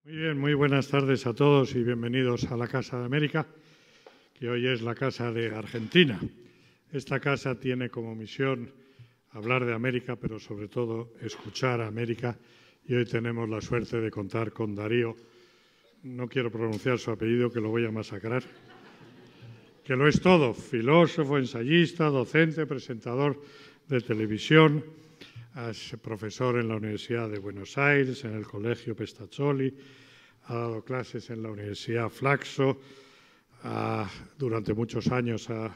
Muy bien, muy buenas tardes a todos y bienvenidos a la Casa de América, que hoy es la Casa de Argentina. Esta casa tiene como misión hablar de América, pero sobre todo escuchar a América, y hoy tenemos la suerte de contar con Darío, no quiero pronunciar su apellido que lo voy a masacrar, que lo es todo, filósofo, ensayista, docente, presentador de televisión, es profesor en la Universidad de Buenos Aires, en el Colegio Pestazzoli, ha dado clases en la Universidad Flaxo, durante muchos años ha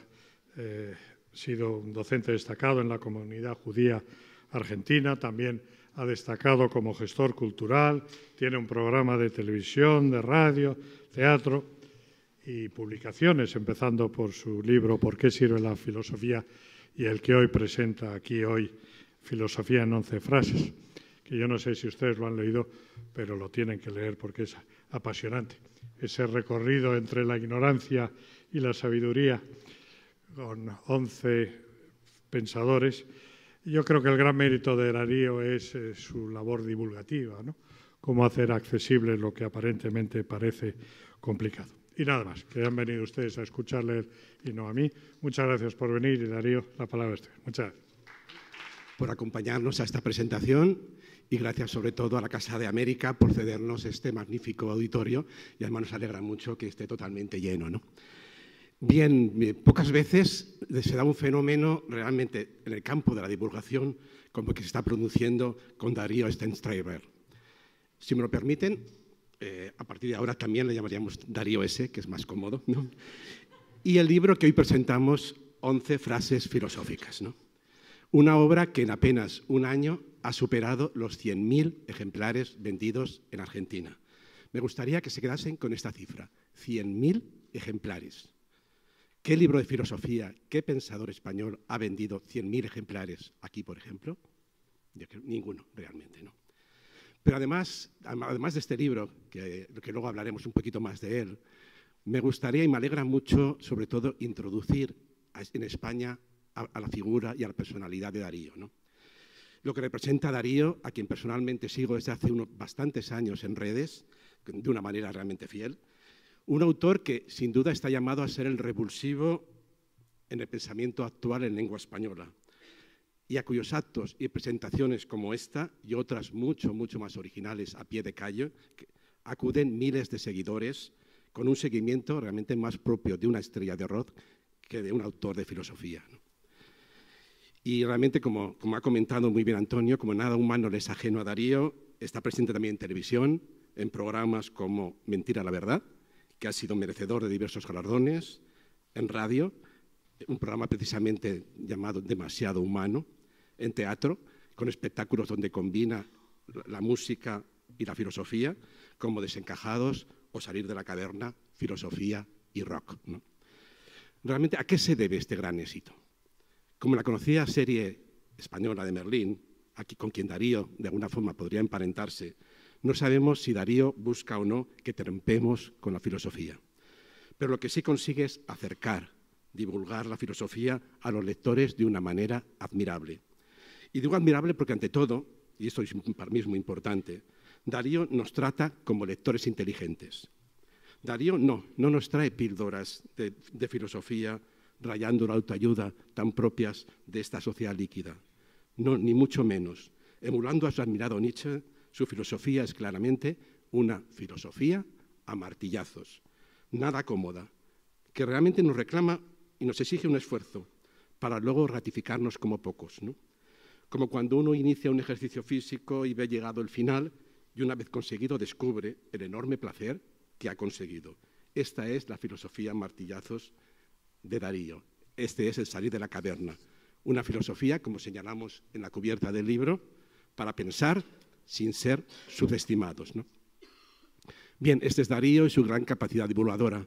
sido un docente destacado en la comunidad judía argentina, también ha destacado como gestor cultural, tiene un programa de televisión, de radio, teatro y publicaciones, empezando por su libro ¿Por qué sirve la filosofía? Y el que hoy presenta aquí hoy, Filosofía en 11 frases, que yo no sé si ustedes lo han leído, pero lo tienen que leer porque es apasionante. Ese recorrido entre la ignorancia y la sabiduría con 11 pensadores. Yo creo que el gran mérito de Darío es su labor divulgativa, ¿no? Cómo hacer accesible lo que aparentemente parece complicado. Y nada más, que han venido ustedes a escuchar, leer y no a mí. Muchas gracias por venir y Darío, la palabra es tuya. Muchas gracias. Por acompañarnos a esta presentación y gracias sobre todo a la Casa de América por cedernos este magnífico auditorio y además nos alegra mucho que esté totalmente lleno, ¿no? Bien, pocas veces se da un fenómeno realmente en el campo de la divulgación como que se está produciendo con Darío Stenstreiber. Si me lo permiten, a partir de ahora también le llamaríamos Darío S, que es más cómodo, ¿no? Y el libro que hoy presentamos, 11 frases filosóficas, ¿no? Una obra que en apenas un año ha superado los 100.000 ejemplares vendidos en Argentina. Me gustaría que se quedasen con esta cifra, 100.000 ejemplares. ¿Qué libro de filosofía, qué pensador español ha vendido 100.000 ejemplares aquí, por ejemplo? Ninguno, realmente, ¿no? Pero además de este libro, que luego hablaremos un poquito más de él, me gustaría y me alegra mucho, sobre todo, introducir en España a la figura y a la personalidad de Darío, ¿no? Lo que representa a Darío, a quien personalmente sigo desde hace unos bastantes años en redes, de una manera realmente fiel, un autor que sin duda está llamado a ser el revulsivo en el pensamiento actual en lengua española y a cuyos actos y presentaciones como esta y otras mucho más originales a pie de calle acuden miles de seguidores con un seguimiento realmente más propio de una estrella de rock que de un autor de filosofía, ¿no? Y realmente, como ha comentado muy bien Antonio, como nada humano le es ajeno a Darío, está presente también en televisión, en programas como Mentira a la Verdad, que ha sido merecedor de diversos galardones, en radio, un programa precisamente llamado Demasiado Humano, en teatro, con espectáculos donde combina la música y la filosofía, como Desencajados o Salir de la Caverna, filosofía y rock, ¿no? Realmente, ¿a qué se debe este gran éxito? Como la conocida serie española de Merlín, aquí con quien Darío de alguna forma podría emparentarse, no sabemos si Darío busca o no que trempemos con la filosofía. Pero lo que sí consigue es acercar, divulgar la filosofía a los lectores de una manera admirable. Y digo admirable porque ante todo, y esto para mí es muy importante, Darío nos trata como lectores inteligentes. Darío no nos trae píldoras de filosofía rayando la autoayuda tan propias de esta sociedad líquida. No, ni mucho menos. Emulando a su admirado Nietzsche, su filosofía es claramente una filosofía a martillazos, nada cómoda, que realmente nos reclama y nos exige un esfuerzo para luego ratificarnos como pocos, ¿no? Como cuando uno inicia un ejercicio físico y ve llegado el final y una vez conseguido descubre el enorme placer que ha conseguido. Esta es la filosofía a martillazos de Darío. Este es el salir de la caverna. Una filosofía, como señalamos en la cubierta del libro, para pensar sin ser subestimados, ¿no? Bien, este es Darío y su gran capacidad divulgadora.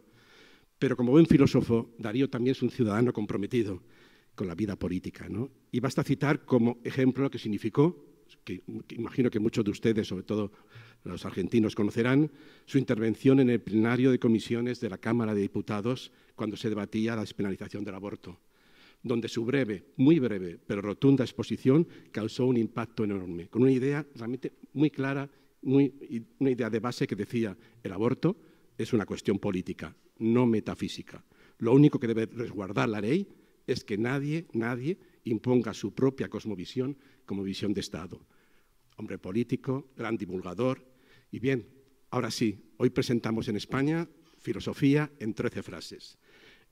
Pero como buen filósofo, Darío también es un ciudadano comprometido con la vida política, ¿no? Y basta citar como ejemplo lo que significó, que imagino que muchos de ustedes, sobre todo los argentinos, conocerán, su intervención en el plenario de comisiones de la Cámara de Diputados cuando se debatía la despenalización del aborto, donde su breve, muy breve, pero rotunda exposición causó un impacto enorme, con una idea realmente muy clara una idea de base que decía: el aborto es una cuestión política, no metafísica. Lo único que debe resguardar la ley es que nadie imponga su propia cosmovisión como visión de Estado. Hombre político, gran divulgador. Y bien, ahora sí, hoy presentamos en España Filosofía en 13 frases,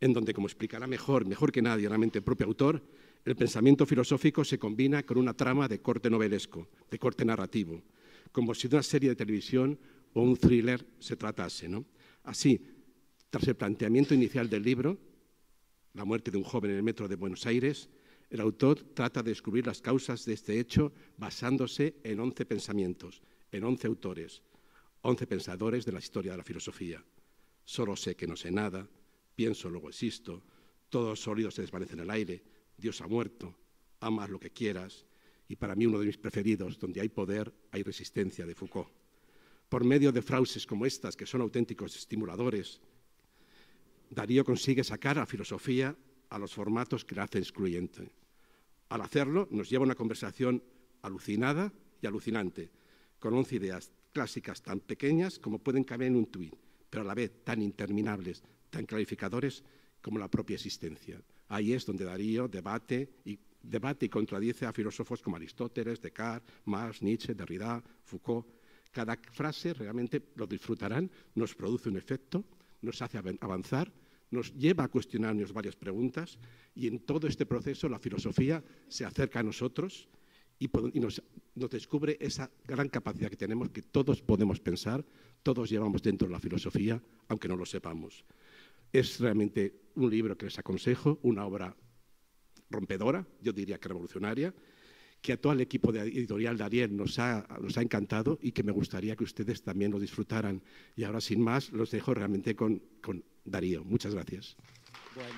en donde, como explicará mejor que nadie realmente el propio autor, el pensamiento filosófico se combina con una trama de corte novelesco, de corte narrativo, como si de una serie de televisión o un thriller se tratase, ¿no? Así, tras el planteamiento inicial del libro, La muerte de un joven en el metro de Buenos Aires, el autor trata de descubrir las causas de este hecho basándose en 11 pensamientos, en 11 autores, 11 pensadores de la historia de la filosofía. Solo sé que no sé nada, pienso, luego existo, todo sólido se desvanece en el aire, Dios ha muerto, amas lo que quieras, y para mí uno de mis preferidos, donde hay poder, hay resistencia, de Foucault. Por medio de frases como estas, que son auténticos estimuladores, Darío consigue sacar a la filosofía a los formatos que la hacen excluyente. Al hacerlo, nos lleva a una conversación alucinada y alucinante, con 11 ideas clásicas tan pequeñas como pueden caber en un tuit, pero a la vez tan interminables, tan clarificadores como la propia existencia. Ahí es donde Darío debate y contradice a filósofos como Aristóteles, Descartes, Marx, Nietzsche, Derrida, Foucault. Cada frase realmente lo disfrutarán, nos produce un efecto, nos hace avanzar, nos lleva a cuestionarnos varias preguntas, y en todo este proceso la filosofía se acerca a nosotros y nos descubre esa gran capacidad que tenemos, que todos podemos pensar, todos llevamos dentro de la filosofía, aunque no lo sepamos. Es realmente un libro que les aconsejo, una obra rompedora, yo diría que revolucionaria, que a todo el equipo de editorial de Ariel nos ha encantado y que me gustaría que ustedes también lo disfrutaran. Y ahora, sin más, los dejo realmente con Darío. Muchas gracias. Bueno.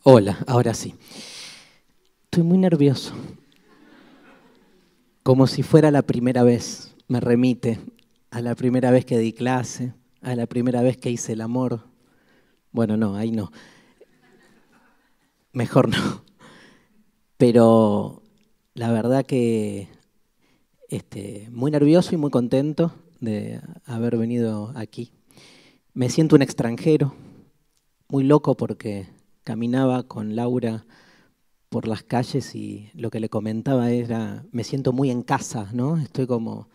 Hola, ahora sí. Estoy muy nervioso. Como si fuera la primera vez. Me remite a la primera vez que di clase, a la primera vez que hice el amor. Bueno, no, ahí no. Mejor no. Pero la verdad que muy nervioso y muy contento de haber venido aquí. Me siento un extranjero, muy loco porque caminaba con Laura por las calles y lo que le comentaba era, me siento muy en casa, ¿no? Estoy como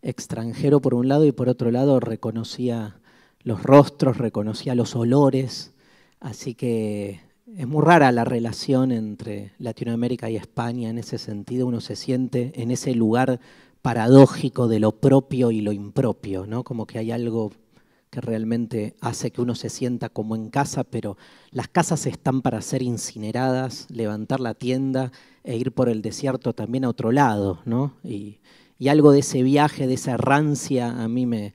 extranjero por un lado y por otro lado reconocía los rostros, reconocía los olores, así que es muy rara la relación entre Latinoamérica y España en ese sentido. Uno se siente en ese lugar paradójico de lo propio y lo impropio, ¿no? Como que hay algo que realmente hace que uno se sienta como en casa, pero las casas están para ser incineradas, levantar la tienda e ir por el desierto también a otro lado, ¿no? Y algo de ese viaje, de esa errancia, a mí me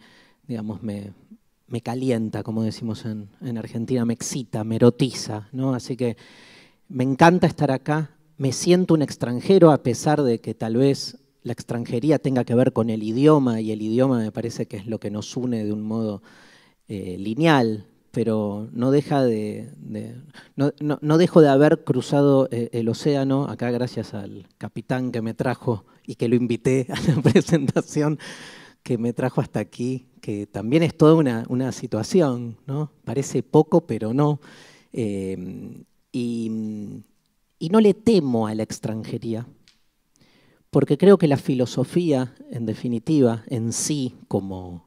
calienta, como decimos en Argentina, me excita, me erotiza, ¿no? Así que me encanta estar acá, me siento un extranjero a pesar de que tal vez la extranjería tenga que ver con el idioma, y el idioma me parece que es lo que nos une de un modo lineal, pero no deja no dejo de haber cruzado el océano, acá gracias al capitán que me trajo y que lo invité a la presentación, que me trajo hasta aquí, que también es toda una situación, ¿no? Parece poco, pero no. Y no le temo a la extranjería, porque creo que la filosofía, en definitiva, en sí, como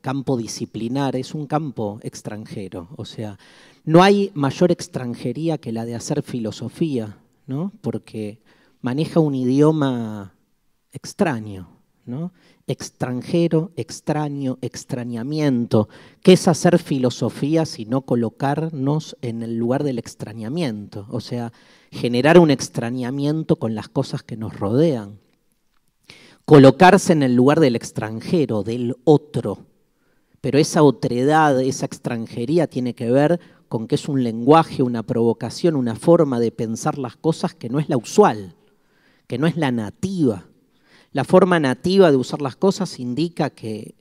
campo disciplinar, es un campo extranjero. O sea, no hay mayor extranjería que la de hacer filosofía, ¿no? Porque maneja un idioma extraño, ¿no? Extranjero, extraño, extrañamiento. ¿Qué es hacer filosofía sino colocarnos en el lugar del extrañamiento? O sea, generar un extrañamiento con las cosas que nos rodean. Colocarse en el lugar del extranjero, del otro. Pero esa otredad, esa extranjería tiene que ver con que es un lenguaje, una provocación, una forma de pensar las cosas que no es la usual, que no es la nativa. La forma nativa de usar las cosas indica que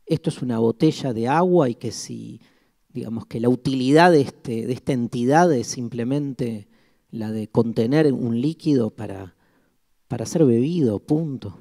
esto es una botella de agua y que si, digamos, que la utilidad de esta entidad es simplemente la de contener un líquido para para ser bebido, punto.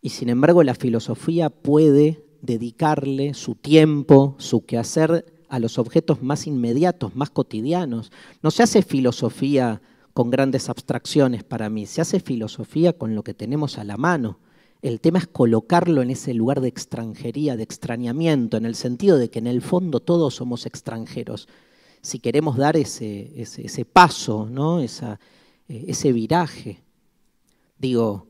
Y sin embargo la filosofía puede dedicarle su tiempo, su quehacer a los objetos más inmediatos, más cotidianos. No se hace filosofía con grandes abstracciones para mí, se hace filosofía con lo que tenemos a la mano. El tema es colocarlo en ese lugar de extranjería, de extrañamiento, en el sentido de que en el fondo todos somos extranjeros. Si queremos dar ese paso, ¿no? Ese viraje, digo,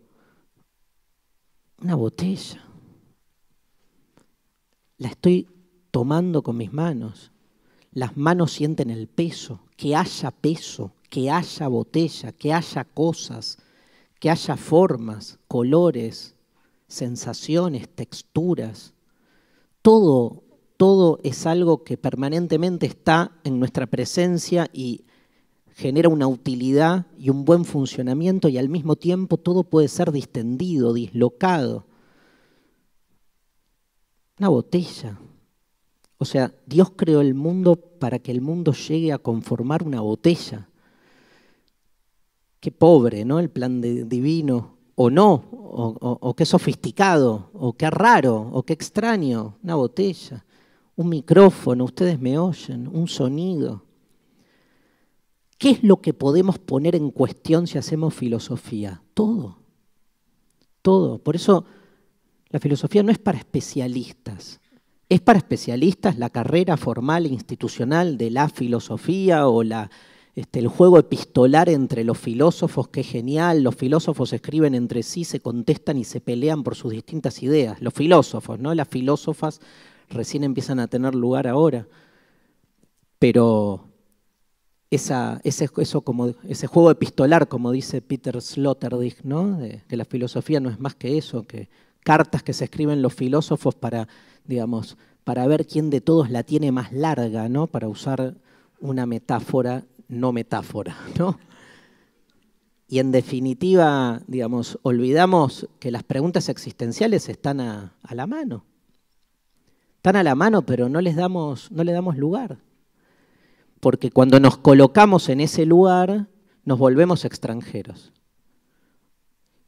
una botella, la estoy tomando con mis manos, las manos sienten el peso, que haya botella, que haya cosas, que haya formas, colores, sensaciones, texturas, todo es algo que permanentemente está en nuestra presencia y genera una utilidad y un buen funcionamiento, y al mismo tiempo todo puede ser distendido, dislocado. Una botella. O sea, Dios creó el mundo para que el mundo llegue a conformar una botella. Qué pobre, ¿no? El plan divino. O no, o qué sofisticado, o qué raro, o qué extraño. Una botella, un micrófono, ustedes me oyen, un sonido. ¿Qué es lo que podemos poner en cuestión si hacemos filosofía? Todo. Todo. Por eso la filosofía no es para especialistas. Es para especialistas la carrera formal e institucional de la filosofía o el juego epistolar entre los filósofos, que es genial. Los filósofos escriben entre sí, se contestan y se pelean por sus distintas ideas. Los filósofos, ¿no? Las filósofas recién empiezan a tener lugar ahora. Pero ese juego epistolar, como dice Peter Sloterdijk, ¿no? Que la filosofía no es más que eso, que cartas que se escriben los filósofos para ver quién de todos la tiene más larga, ¿no? Para usar una metáfora, no metáfora, ¿no? Y en definitiva, olvidamos que las preguntas existenciales están a la mano. Están a la mano, pero no le damos lugar. Porque cuando nos colocamos en ese lugar, nos volvemos extranjeros.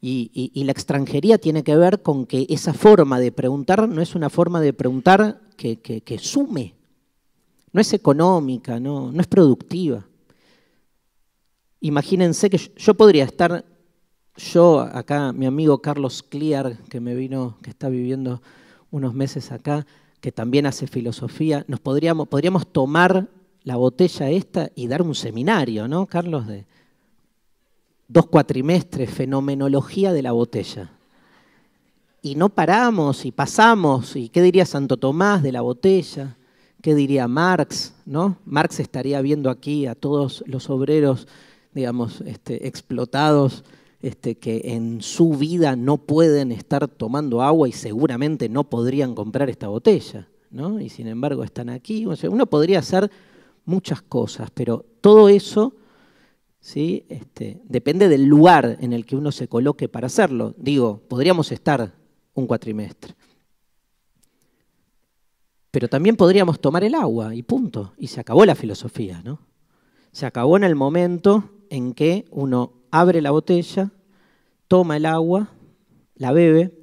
Y la extranjería tiene que ver con que esa forma de preguntar no es una forma de preguntar que sume. No es económica, no es productiva. Imagínense que yo podría estar, acá, mi amigo Carlos Clear, que está viviendo unos meses acá, que también hace filosofía, podríamos tomar la botella esta y dar un seminario, ¿no, Carlos? De 2 cuatrimestres, fenomenología de la botella. Y no paramos y pasamos, y ¿qué diría Santo Tomás de la botella? ¿Qué diría Marx? ¿No? Marx estaría viendo aquí a todos los obreros, explotados, que en su vida no pueden estar tomando agua y seguramente no podrían comprar esta botella, ¿no? Y sin embargo están aquí. O sea, uno podría hacer muchas cosas, pero todo eso, ¿sí? Depende del lugar en el que uno se coloque para hacerlo. Podríamos estar un cuatrimestre, pero también podríamos tomar el agua y punto. Y se acabó la filosofía, ¿no? Se acabó en el momento en que uno abre la botella, toma el agua, la bebe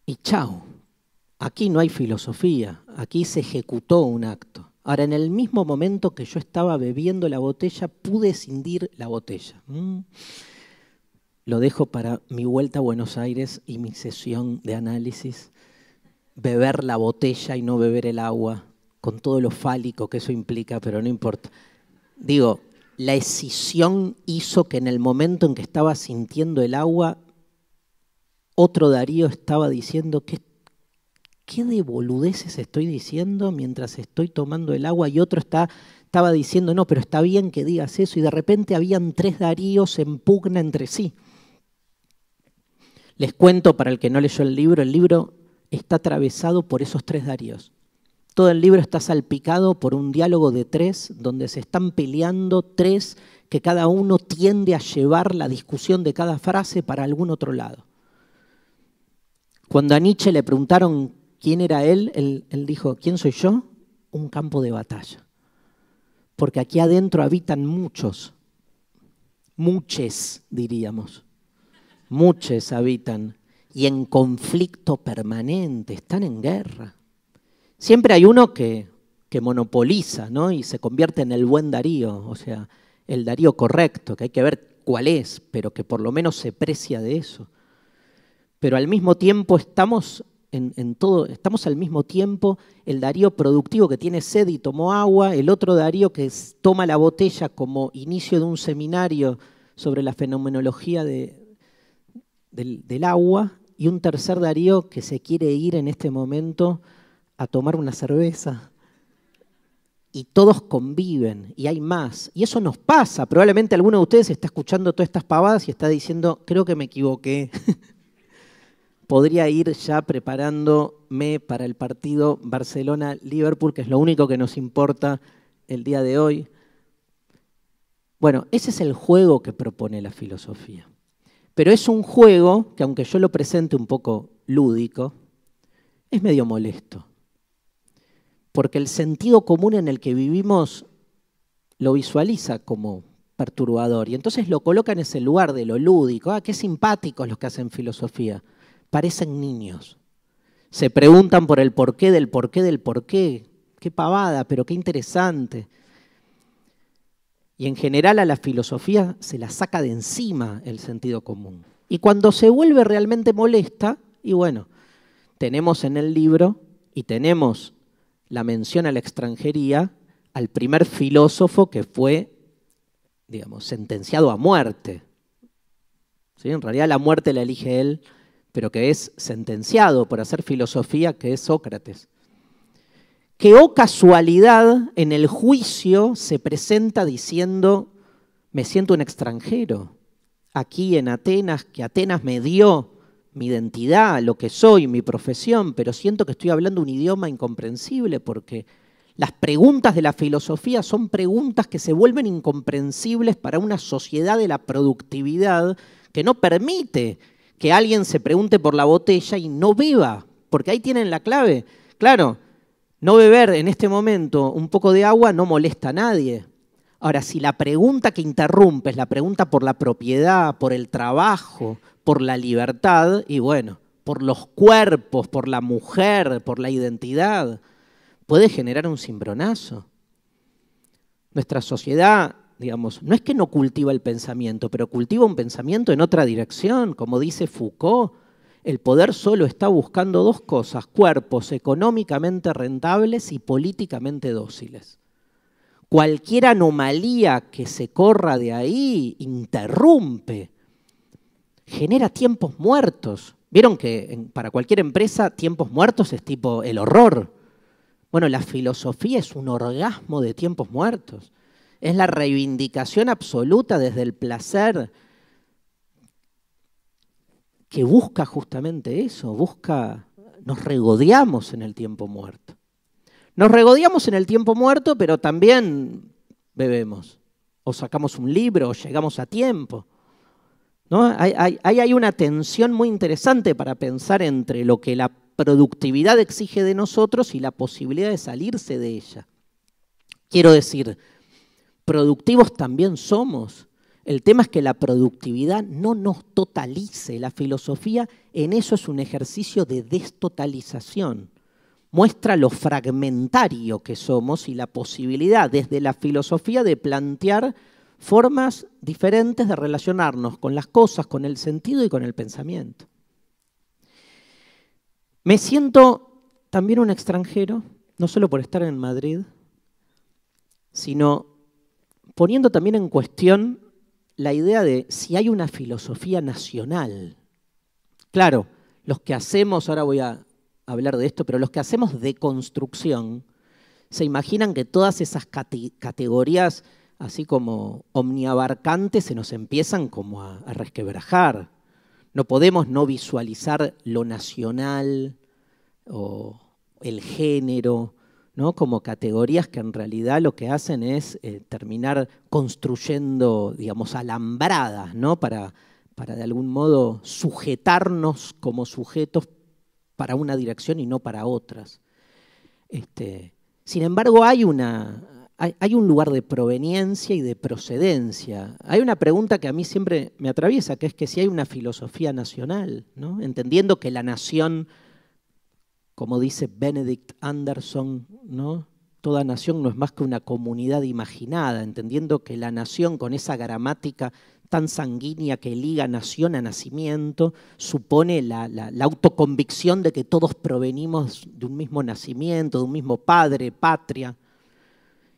y chao. Aquí no hay filosofía, aquí se ejecutó un acto. Ahora, en el mismo momento que yo estaba bebiendo la botella, pude escindir la botella. Lo dejo para mi vuelta a Buenos Aires y mi sesión de análisis. Beber la botella y no beber el agua, con todo lo fálico que eso implica, pero no importa. La escisión hizo que en el momento en que estaba sintiendo el agua, otro Darío estaba diciendo ¿qué de boludeces estoy diciendo mientras estoy tomando el agua? Y otro estaba diciendo, no, pero está bien que digas eso. Y de repente habían 3 Daríos en pugna entre sí. Les cuento, para el que no leyó el libro está atravesado por esos 3 Daríos. Todo el libro está salpicado por un diálogo de 3, donde se están peleando 3, que cada uno tiende a llevar la discusión de cada frase para algún otro lado. Cuando a Nietzsche le preguntaron quién era él dijo, ¿quién soy yo? Un campo de batalla. Porque aquí adentro habitan muchos, muchos diríamos, muchos habitan y en conflicto permanente, están en guerra. Siempre hay uno que monopoliza, ¿no? Y se convierte en el buen Darío, o sea, el Darío correcto, que hay que ver cuál es, pero que por lo menos se precia de eso. Pero al mismo tiempo estamos en todo, estamos al mismo tiempo el Darío productivo que tiene sed y tomó agua, el otro Darío que toma la botella como inicio de un seminario sobre la fenomenología del agua, y un tercer Darío que se quiere ir en este momento a tomar una cerveza. Y todos conviven, y hay más. Y eso nos pasa. Probablemente alguno de ustedes está escuchando todas estas pavadas y está diciendo, creo que me equivoqué. Podría ir ya preparándome para el partido Barcelona-Liverpool, que es lo único que nos importa el día de hoy. Bueno, ese es el juego que propone la filosofía. Pero es un juego que, aunque yo lo presente un poco lúdico, es medio molesto. Porque el sentido común en el que vivimos lo visualiza como perturbador y entonces lo coloca en ese lugar de lo lúdico. Ah, qué simpáticos los que hacen filosofía. Parecen niños. Se preguntan por el porqué del porqué del porqué. Qué pavada, pero qué interesante. Y en general a la filosofía se la saca de encima el sentido común. Y cuando se vuelve realmente molesta, y bueno, tenemos en el libro y tenemos la mención a la extranjería al primer filósofo que fue, digamos, sentenciado a muerte. ¿Sí? En realidad la muerte la elige él, pero que es sentenciado por hacer filosofía, que es Sócrates. Que, oh casualidad, en el juicio se presenta diciendo, me siento un extranjero, aquí en Atenas, que Atenas me dio mi identidad, lo que soy, mi profesión, pero siento que estoy hablando un idioma incomprensible porque las preguntas de la filosofía son preguntas que se vuelven incomprensibles para una sociedad de la productividad que no permite que alguien se pregunte por la botella y no beba, porque ahí tienen la clave. Claro, no beber en este momento un poco de agua no molesta a nadie. Ahora, si la pregunta que interrumpe es la pregunta por la propiedad, por el trabajo, por la libertad y bueno, por los cuerpos, por la mujer, por la identidad, puede generar un cimbronazo. Nuestra sociedad, digamos, no es que no cultiva el pensamiento, pero cultiva un pensamiento en otra dirección. Como dice Foucault, el poder solo está buscando dos cosas, cuerpos económicamente rentables y políticamente dóciles. Cualquier anomalía que se corra de ahí interrumpe, genera tiempos muertos. ¿Vieron que para cualquier empresa tiempos muertos es tipo el horror? Bueno, la filosofía es un orgasmo de tiempos muertos. Es la reivindicación absoluta desde el placer que busca justamente eso, nos regodeamos en el tiempo muerto. Nos regodeamos en el tiempo muerto, pero también bebemos, o sacamos un libro, o llegamos a tiempo. ¿No? Hay una tensión muy interesante para pensar entre lo que la productividad exige de nosotros y la posibilidad de salirse de ella. Quiero decir, productivos también somos. El tema es que la productividad no nos totalice. La filosofía en eso es un ejercicio de destotalización. Muestra lo fragmentario que somos y la posibilidad desde la filosofía de plantear formas diferentes de relacionarnos con las cosas, con el sentido y con el pensamiento. Me siento también un extranjero, no solo por estar en Madrid, sino poniendo también en cuestión la idea de si hay una filosofía nacional. Claro, los que hacemos, ahora voy a hablar de esto, pero los que hacemos deconstrucción, se imaginan que todas esas categorías así como omniabarcantes se nos empiezan como a resquebrajar. No podemos no visualizar lo nacional o el género, ¿no? Como categorías que en realidad lo que hacen es terminar construyendo, digamos, alambradas, ¿no? Para de algún modo sujetarnos como sujetos para una dirección y no para otras. Sin embargo, hay una hay un lugar de proveniencia y de procedencia. Hay una pregunta que a mí siempre me atraviesa, que es que si hay una filosofía nacional, ¿no? Entendiendo que la nación, como dice Benedict Anderson, ¿no? Toda nación no es más que una comunidad imaginada, entendiendo que la nación, con esa gramática tan sanguínea que liga nación a nacimiento, supone la autoconvicción de que todos provenimos de un mismo nacimiento, de un mismo padre, patria.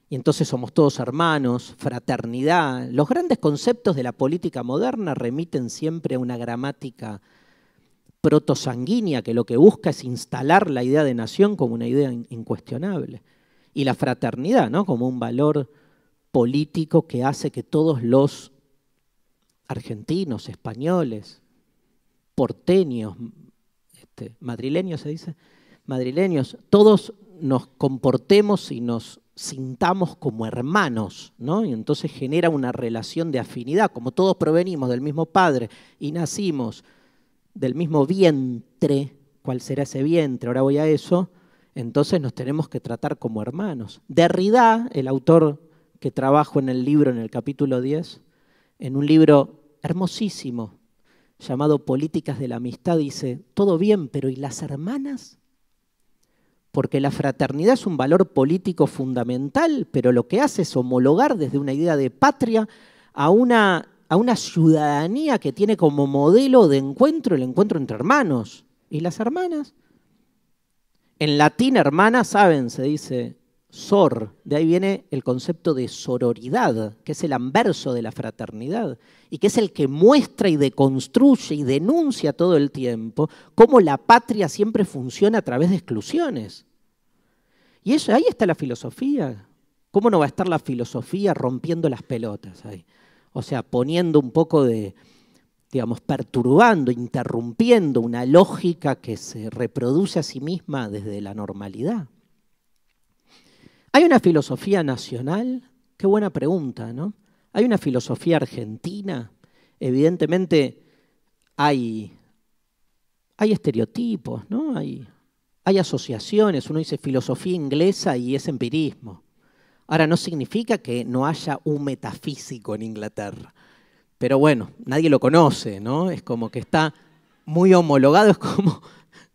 Y entonces somos todos hermanos, fraternidad. Los grandes conceptos de la política moderna remiten siempre a una gramática protosanguínea que lo que busca es instalar la idea de nación como una idea incuestionable. Y la fraternidad, ¿no? Como un valor político que hace que todos los argentinos, españoles, porteños, madrileños se dice, madrileños, todos nos comportemos y nos sintamos como hermanos, ¿no? Y entonces genera una relación de afinidad. Como todos provenimos del mismo padre y nacimos del mismo vientre, ¿cuál será ese vientre? Ahora voy a eso. Entonces nos tenemos que tratar como hermanos. Derrida, el autor que trabajo en el libro, en el capítulo 10, en un libro hermosísimo llamado Políticas de la Amistad, dice, todo bien, pero ¿y las hermanas? Porque la fraternidad es un valor político fundamental, pero lo que hace es homologar desde una idea de patria a una ciudadanía que tiene como modelo de encuentro el encuentro entre hermanos. ¿Y las hermanas? En latín, hermana, saben, se dice sor, de ahí viene el concepto de sororidad, que es el anverso de la fraternidad, y que es el que muestra y deconstruye y denuncia todo el tiempo cómo la patria siempre funciona a través de exclusiones. Y eso, ahí está la filosofía. ¿Cómo no va a estar la filosofía rompiendo las pelotas ahí? O sea, poniendo un poco de, digamos, perturbando, interrumpiendo una lógica que se reproduce a sí misma desde la normalidad. ¿Hay una filosofía nacional? Qué buena pregunta, ¿no? ¿Hay una filosofía argentina? Evidentemente hay estereotipos, ¿no? Hay asociaciones, uno dice filosofía inglesa y es empirismo. Ahora, no significa que no haya un metafísico en Inglaterra, pero bueno, nadie lo conoce, ¿no? Es como que está muy homologado, es como,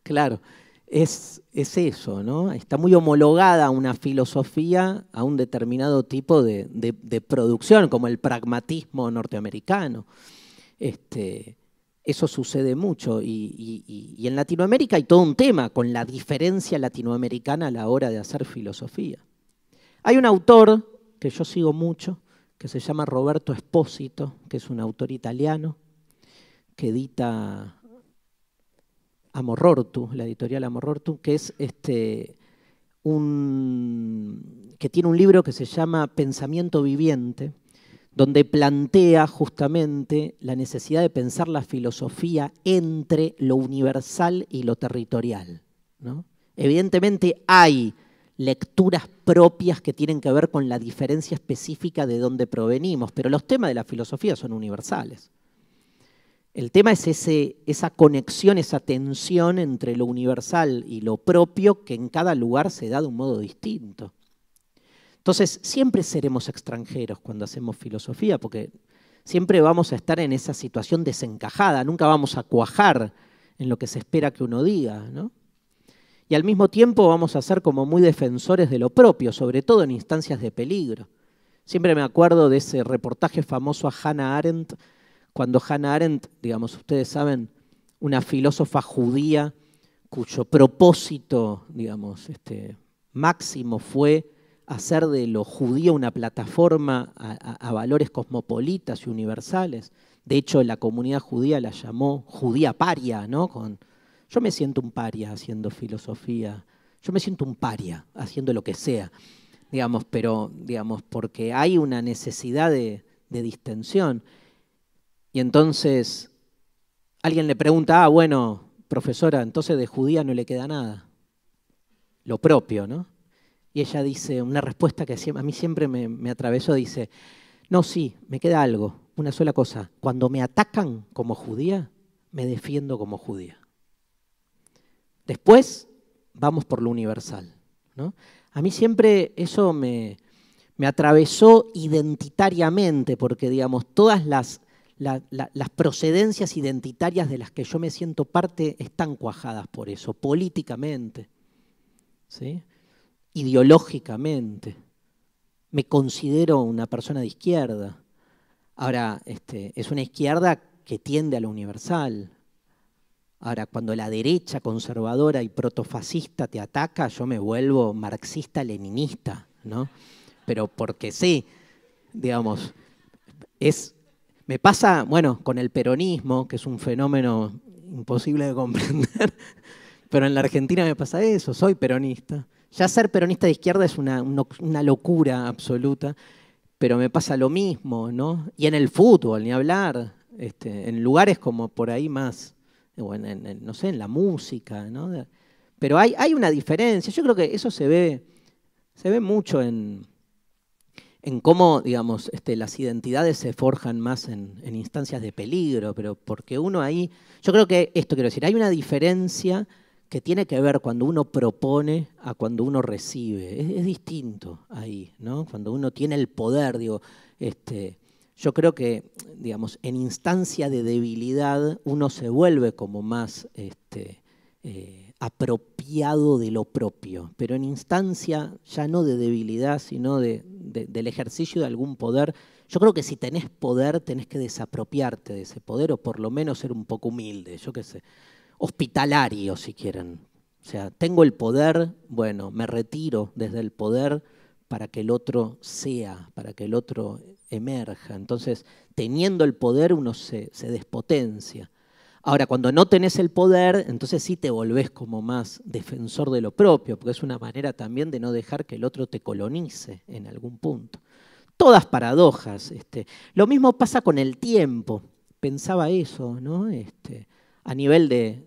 claro, es eso, ¿no? Está muy homologada una filosofía a un determinado tipo de producción, como el pragmatismo norteamericano. Eso sucede mucho y en Latinoamérica hay todo un tema con la diferencia latinoamericana a la hora de hacer filosofía. Hay un autor que yo sigo mucho, que se llama Roberto Espósito, que es un autor italiano, que edita Amorortu, la editorial Amorortu, que es que tiene un libro que se llama Pensamiento Viviente, donde plantea justamente la necesidad de pensar la filosofía entre lo universal y lo territorial, ¿no? Evidentemente hay lecturas propias que tienen que ver con la diferencia específica de dónde provenimos, pero los temas de la filosofía son universales. El tema es esa conexión, esa tensión entre lo universal y lo propio que en cada lugar se da de un modo distinto. Entonces, siempre seremos extranjeros cuando hacemos filosofía, porque siempre vamos a estar en esa situación desencajada, nunca vamos a cuajar en lo que se espera que uno diga, ¿no? Y al mismo tiempo vamos a ser como muy defensores de lo propio, sobre todo en instancias de peligro. Siempre me acuerdo de ese reportaje famoso a Hannah Arendt, cuando Hannah Arendt, digamos, ustedes saben, una filósofa judía cuyo propósito, digamos, máximo fue hacer de lo judío una plataforma a valores cosmopolitas y universales. De hecho, la comunidad judía la llamó judía paria, ¿no? Yo me siento un paria haciendo filosofía, yo me siento un paria haciendo lo que sea, digamos, pero digamos, porque hay una necesidad de distensión. Y entonces alguien le pregunta, bueno, profesora, entonces de judía no le queda nada, lo propio, ¿no? Y ella dice, una respuesta que a mí siempre me atravesó, dice, no, sí, me queda algo, una sola cosa, cuando me atacan como judía, me defiendo como judía. Después vamos por lo universal, ¿no? A mí siempre eso me me atravesó identitariamente, porque, digamos, todas las procedencias identitarias de las que yo me siento parte están cuajadas por eso, políticamente, ¿sí? Ideológicamente. Me considero una persona de izquierda. Ahora, es una izquierda que tiende a lo universal. Ahora, cuando la derecha conservadora y protofascista te ataca, yo me vuelvo marxista-leninista, ¿no? Pero porque sí, digamos, me pasa, bueno, con el peronismo, que es un fenómeno imposible de comprender, pero en la Argentina me pasa eso, soy peronista. Ya ser peronista de izquierda es una locura absoluta, pero me pasa lo mismo, ¿no? Y en el fútbol, ni hablar, en lugares como por ahí más, bueno, no sé, en la música, ¿no? Pero hay una diferencia, yo creo que eso se ve mucho en cómo, digamos, las identidades se forjan más en instancias de peligro, pero porque uno ahí, yo creo que esto quiero decir, hay una diferencia que tiene que ver cuando uno propone a cuando uno recibe. Es distinto ahí, ¿no? Cuando uno tiene el poder, digo, yo creo que, digamos, en instancia de debilidad uno se vuelve como más apropiado de lo propio, pero en instancia ya no de debilidad, sino del ejercicio de algún poder. Yo creo que si tenés poder, tenés que desapropiarte de ese poder o por lo menos ser un poco humilde, yo qué sé. Hospitalario, si quieren. O sea, tengo el poder, bueno, me retiro desde el poder para que el otro sea, para que el otro emerja. Entonces, teniendo el poder, uno se despotencia. Ahora, cuando no tenés el poder, entonces sí te volvés como más defensor de lo propio, porque es una manera también de no dejar que el otro te colonice en algún punto. Todas paradojas. Lo mismo pasa con el tiempo. Pensaba eso, ¿no? A nivel de,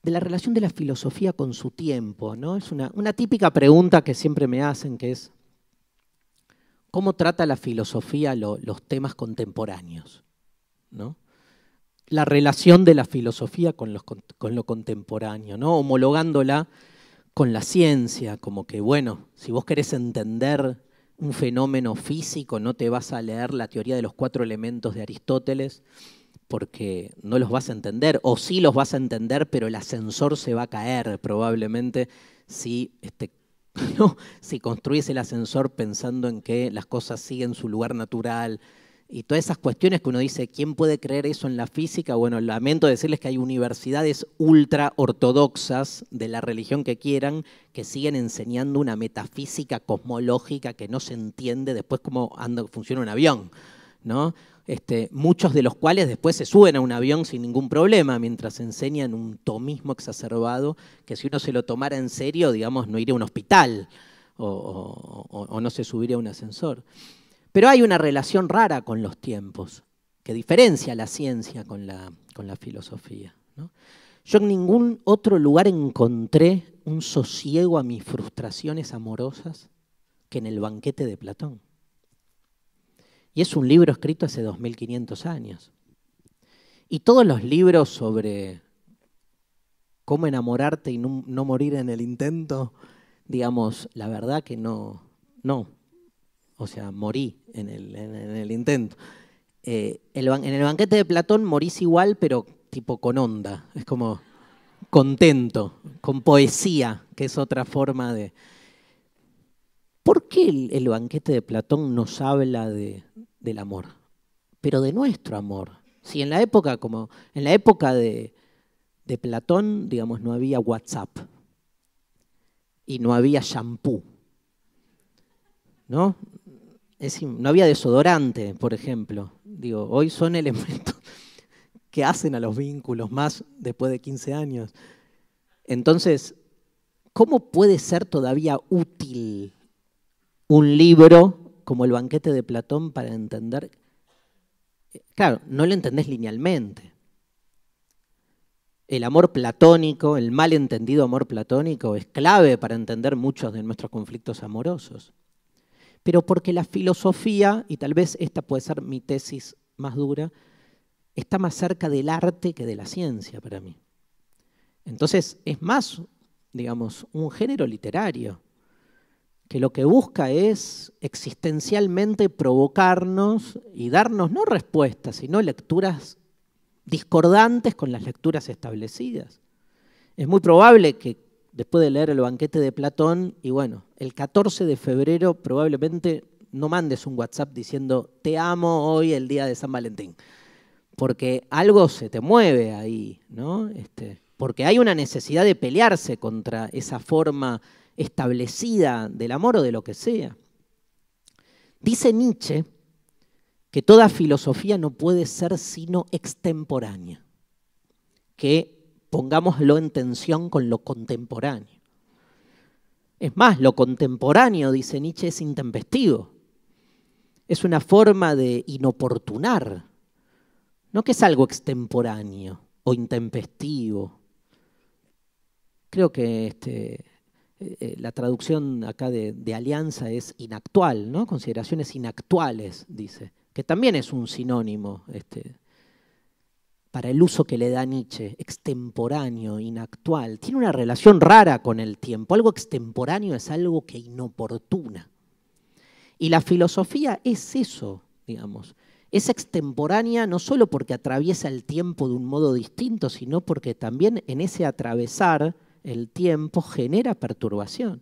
de la relación de la filosofía con su tiempo, ¿no? Es una típica pregunta que siempre me hacen, que es, ¿cómo trata la filosofía los temas contemporáneos? ¿No? La relación de la filosofía con lo contemporáneo, ¿no? Homologándola con la ciencia, como que, bueno, si vos querés entender un fenómeno físico, no te vas a leer la teoría de los 4 elementos de Aristóteles, porque no los vas a entender, o sí los vas a entender, pero el ascensor se va a caer probablemente si, ¿no? Si construís el ascensor pensando en que las cosas siguen su lugar natural y todas esas cuestiones que uno dice, ¿quién puede creer eso en la física? Bueno, lamento decirles que hay universidades ultra ortodoxas de la religión que quieran que siguen enseñando una metafísica cosmológica que no se entiende después cómo funciona un avión, ¿no? Muchos de los cuales después se suben a un avión sin ningún problema, mientras enseñan un tomismo exacerbado que si uno se lo tomara en serio, digamos, no iría a un hospital o no se subiría a un ascensor. Pero hay una relación rara con los tiempos que diferencia la ciencia con la filosofía, ¿no? Yo en ningún otro lugar encontré un sosiego a mis frustraciones amorosas que en El banquete de Platón. Y es un libro escrito hace 2500 años. Y todos los libros sobre cómo enamorarte y no morir en el intento, digamos, la verdad que no. O sea, morí en el intento. En el banquete de Platón morís igual, pero tipo con onda. Es como contento, con poesía, que es otra forma de... ¿Por qué el banquete de Platón nos habla del amor? Pero de nuestro amor. Si en la época, de Platón, digamos, no había WhatsApp y no había shampoo, ¿no? No había desodorante, por ejemplo. Digo, hoy son elementos que hacen a los vínculos más después de 15 años. Entonces, ¿cómo puede ser todavía útil un libro como El banquete de Platón para entender? Claro, no lo entendés linealmente. El amor platónico, el mal entendido amor platónico, es clave para entender muchos de nuestros conflictos amorosos. Pero porque la filosofía, y tal vez esta puede ser mi tesis más dura, está más cerca del arte que de la ciencia para mí. Entonces es más, digamos, un género literario que lo que busca es existencialmente provocarnos y darnos no respuestas, sino lecturas discordantes con las lecturas establecidas. Es muy probable que después de leer El banquete de Platón, y bueno, el 14 de febrero probablemente no mandes un WhatsApp diciendo te amo hoy el día de San Valentín, porque algo se te mueve ahí, ¿no? Porque hay una necesidad de pelearse contra esa forma establecida del amor o de lo que sea. Dice Nietzsche que toda filosofía no puede ser sino extemporánea, que pongámoslo en tensión con lo contemporáneo. Es más, lo contemporáneo, dice Nietzsche, es intempestivo. Es una forma de inoportunar, no que es algo extemporáneo o intempestivo. Creo que la traducción acá de alianza es inactual, ¿no? Consideraciones inactuales, dice, que también es un sinónimo para el uso que le da Nietzsche, extemporáneo, inactual. Tiene una relación rara con el tiempo. Algo extemporáneo es algo que inoportuna. Y la filosofía es eso, digamos. Es extemporánea no solo porque atraviesa el tiempo de un modo distinto, sino porque también en ese atravesar el tiempo genera perturbación.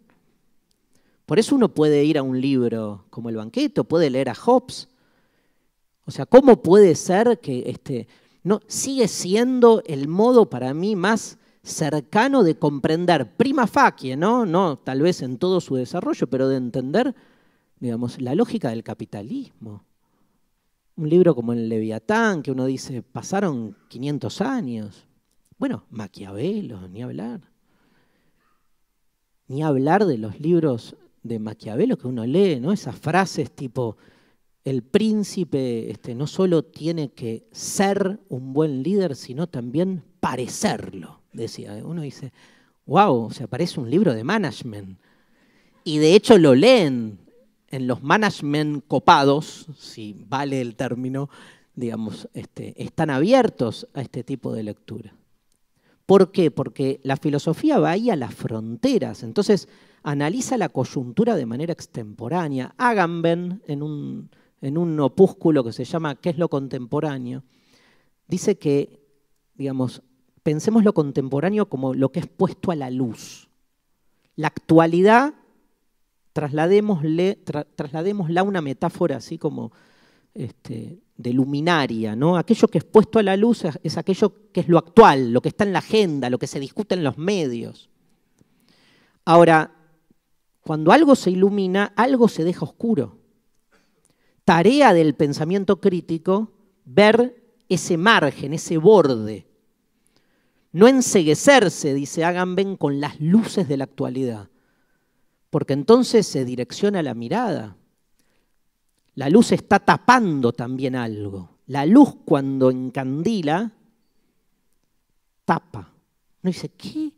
Por eso uno puede ir a un libro como El banquete, puede leer a Hobbes. O sea, ¿cómo puede ser que no sigue siendo el modo para mí más cercano de comprender prima facie, no tal vez en todo su desarrollo, pero de entender, digamos, la lógica del capitalismo? Un libro como El Leviatán, que uno dice, pasaron 500 años. Bueno, Maquiavelo, ni hablar. Ni hablar de los libros de Maquiavelo que uno lee, ¿no? Esas frases tipo, el príncipe no solo tiene que ser un buen líder, sino también parecerlo, decía. Uno dice, wow, o sea, parece un libro de management. Y de hecho lo leen en los management copados, si vale el término, digamos, están abiertos a este tipo de lectura. ¿Por qué? Porque la filosofía va ahí a las fronteras, entonces analiza la coyuntura de manera extemporánea. Agamben, en un opúsculo que se llama ¿Qué es lo contemporáneo?, dice que, digamos, pensemos lo contemporáneo como lo que es puesto a la luz. La actualidad, trasladémosla a una metáfora así como de luminaria, ¿no? Aquello que es puesto a la luz es aquello que es lo actual, lo que está en la agenda, lo que se discute en los medios. Ahora, cuando algo se ilumina, algo se deja oscuro. Tarea del pensamiento crítico, ver ese margen, ese borde. No enceguecerse, dice Agamben, con las luces de la actualidad, porque entonces se direcciona la mirada. La luz está tapando también algo. La luz cuando encandila, tapa. Uno dice, ¿qué?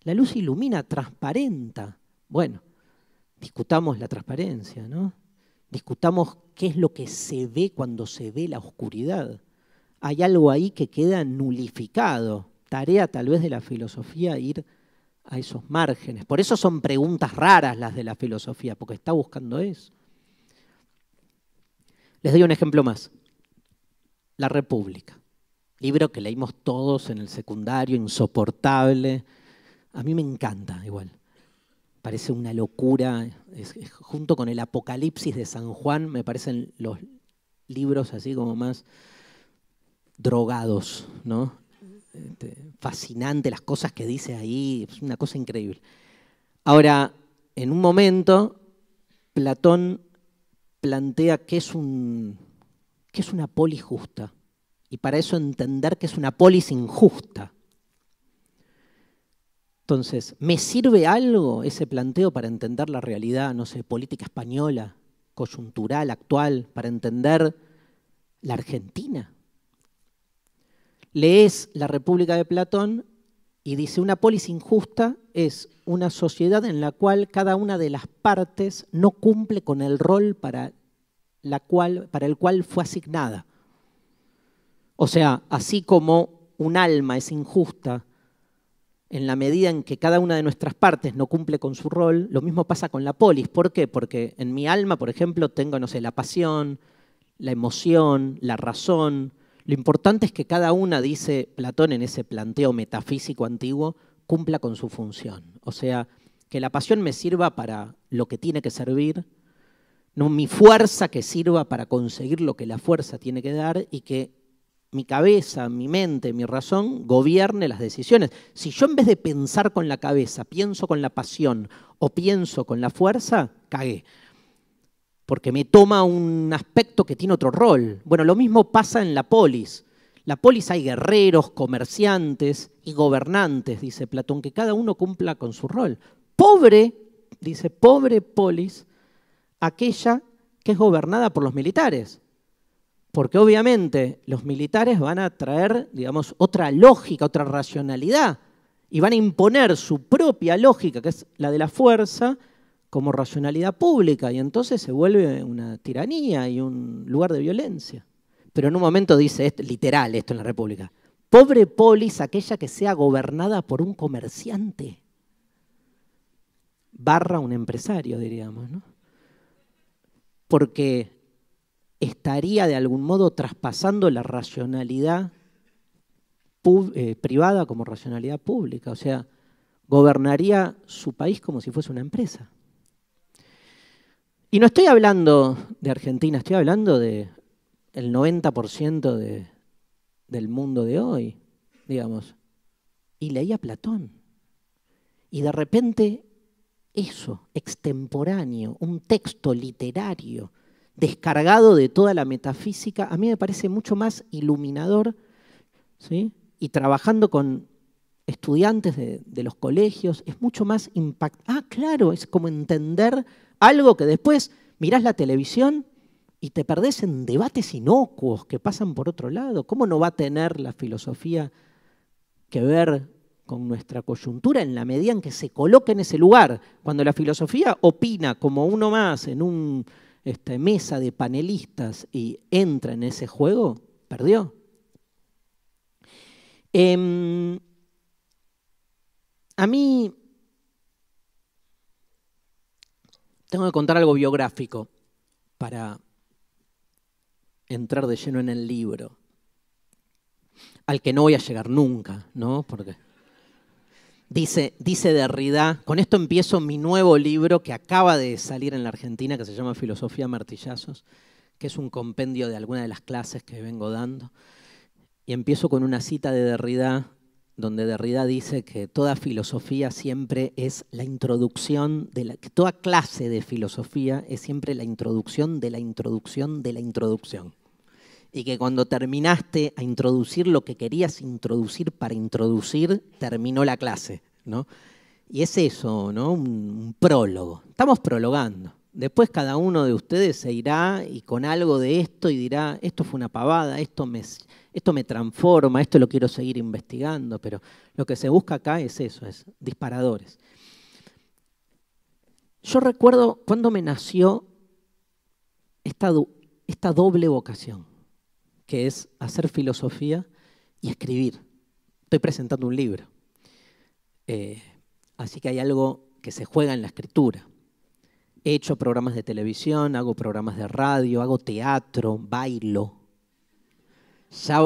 La luz ilumina, transparenta. Bueno, discutamos la transparencia, ¿no? Discutamos qué es lo que se ve cuando se ve la oscuridad. Hay algo ahí que queda nulificado. Tarea tal vez de la filosofía ir a esos márgenes. Por eso son preguntas raras las de la filosofía, porque está buscando eso. Les doy un ejemplo más. La República. Libro que leímos todos en el secundario, insoportable. A mí me encanta igual. Parece una locura. Junto con el Apocalipsis de San Juan me parecen los libros así como más drogados, ¿no? Fascinante las cosas que dice ahí, es una cosa increíble. Ahora, en un momento, Platón plantea qué es una polis justa, y para eso entender que es una polis injusta. Entonces, ¿me sirve algo ese planteo para entender la realidad, no sé, política española, coyuntural, actual, para entender la Argentina? Lees La República de Platón y dice, una polis injusta es una sociedad en la cual cada una de las partes no cumple con el rol para el cual fue asignada. O sea, así como un alma es injusta en la medida en que cada una de nuestras partes no cumple con su rol, lo mismo pasa con la polis. ¿Por qué? Porque en mi alma, por ejemplo, tengo, no sé, la pasión, la emoción, la razón. Lo importante es que cada una, dice Platón en ese planteo metafísico antiguo, cumpla con su función. O sea, que la pasión me sirva para lo que tiene que servir, no mi fuerza que sirva para conseguir lo que la fuerza tiene que dar, y que mi cabeza, mi mente, mi razón gobierne las decisiones. Si yo en vez de pensar con la cabeza, pienso con la pasión o pienso con la fuerza, cagué. Porque me toma un aspecto que tiene otro rol. Bueno, lo mismo pasa en la polis. En la polis hay guerreros, comerciantes y gobernantes, dice Platón, que cada uno cumpla con su rol. Pobre, dice, pobre polis, aquella que es gobernada por los militares. Porque obviamente los militares van a traer, digamos, otra lógica, otra racionalidad, y van a imponer su propia lógica, que es la de la fuerza, como racionalidad pública, y entonces se vuelve una tiranía y un lugar de violencia. Pero en un momento dice, literal esto en la República, pobre polis aquella que sea gobernada por un comerciante, barra un empresario, diríamos, ¿no? Porque estaría de algún modo traspasando la racionalidad privada como racionalidad pública, o sea, gobernaría su país como si fuese una empresa. Y no estoy hablando de Argentina, estoy hablando del 90% del mundo de hoy, digamos. Y leía Platón. Y de repente eso, extemporáneo, un texto literario, descargado de toda la metafísica, a mí me parece mucho más iluminador, ¿sí? Y trabajando con estudiantes de los colegios, es mucho más impactante. Ah, claro, es como entender algo que después mirás la televisión y te perdés en debates inocuos que pasan por otro lado. ¿Cómo no va a tener la filosofía que ver con nuestra coyuntura en la medida en que se coloque en ese lugar? Cuando la filosofía opina como uno más en una mesa de panelistas y entra en ese juego, perdió. A mí tengo que contar algo biográfico para entrar de lleno en el libro, al que no voy a llegar nunca, ¿no? Porque dice Derrida, con esto empiezo mi nuevo libro que acaba de salir en la Argentina, que se llama Filosofía a martillazos, que es un compendio de alguna de las clases que vengo dando. Y empiezo con una cita de Derrida, donde Derrida dice que toda filosofía siempre es la introducción, que toda clase de filosofía es siempre la introducción de la introducción de la introducción. Y que cuando terminaste a introducir lo que querías introducir para introducir, terminó la clase, ¿no? Y es eso, ¿no? Un prólogo. Estamos prologando. Después cada uno de ustedes se irá y con algo de esto y dirá, esto fue una pavada, esto me transforma, esto lo quiero seguir investigando, pero lo que se busca acá es eso, es disparadores. Yo recuerdo cuando me nació esta doble vocación, que es hacer filosofía y escribir. Estoy presentando un libro, así que hay algo que se juega en la escritura. He hecho programas de televisión, hago programas de radio, hago teatro, bailo. Ya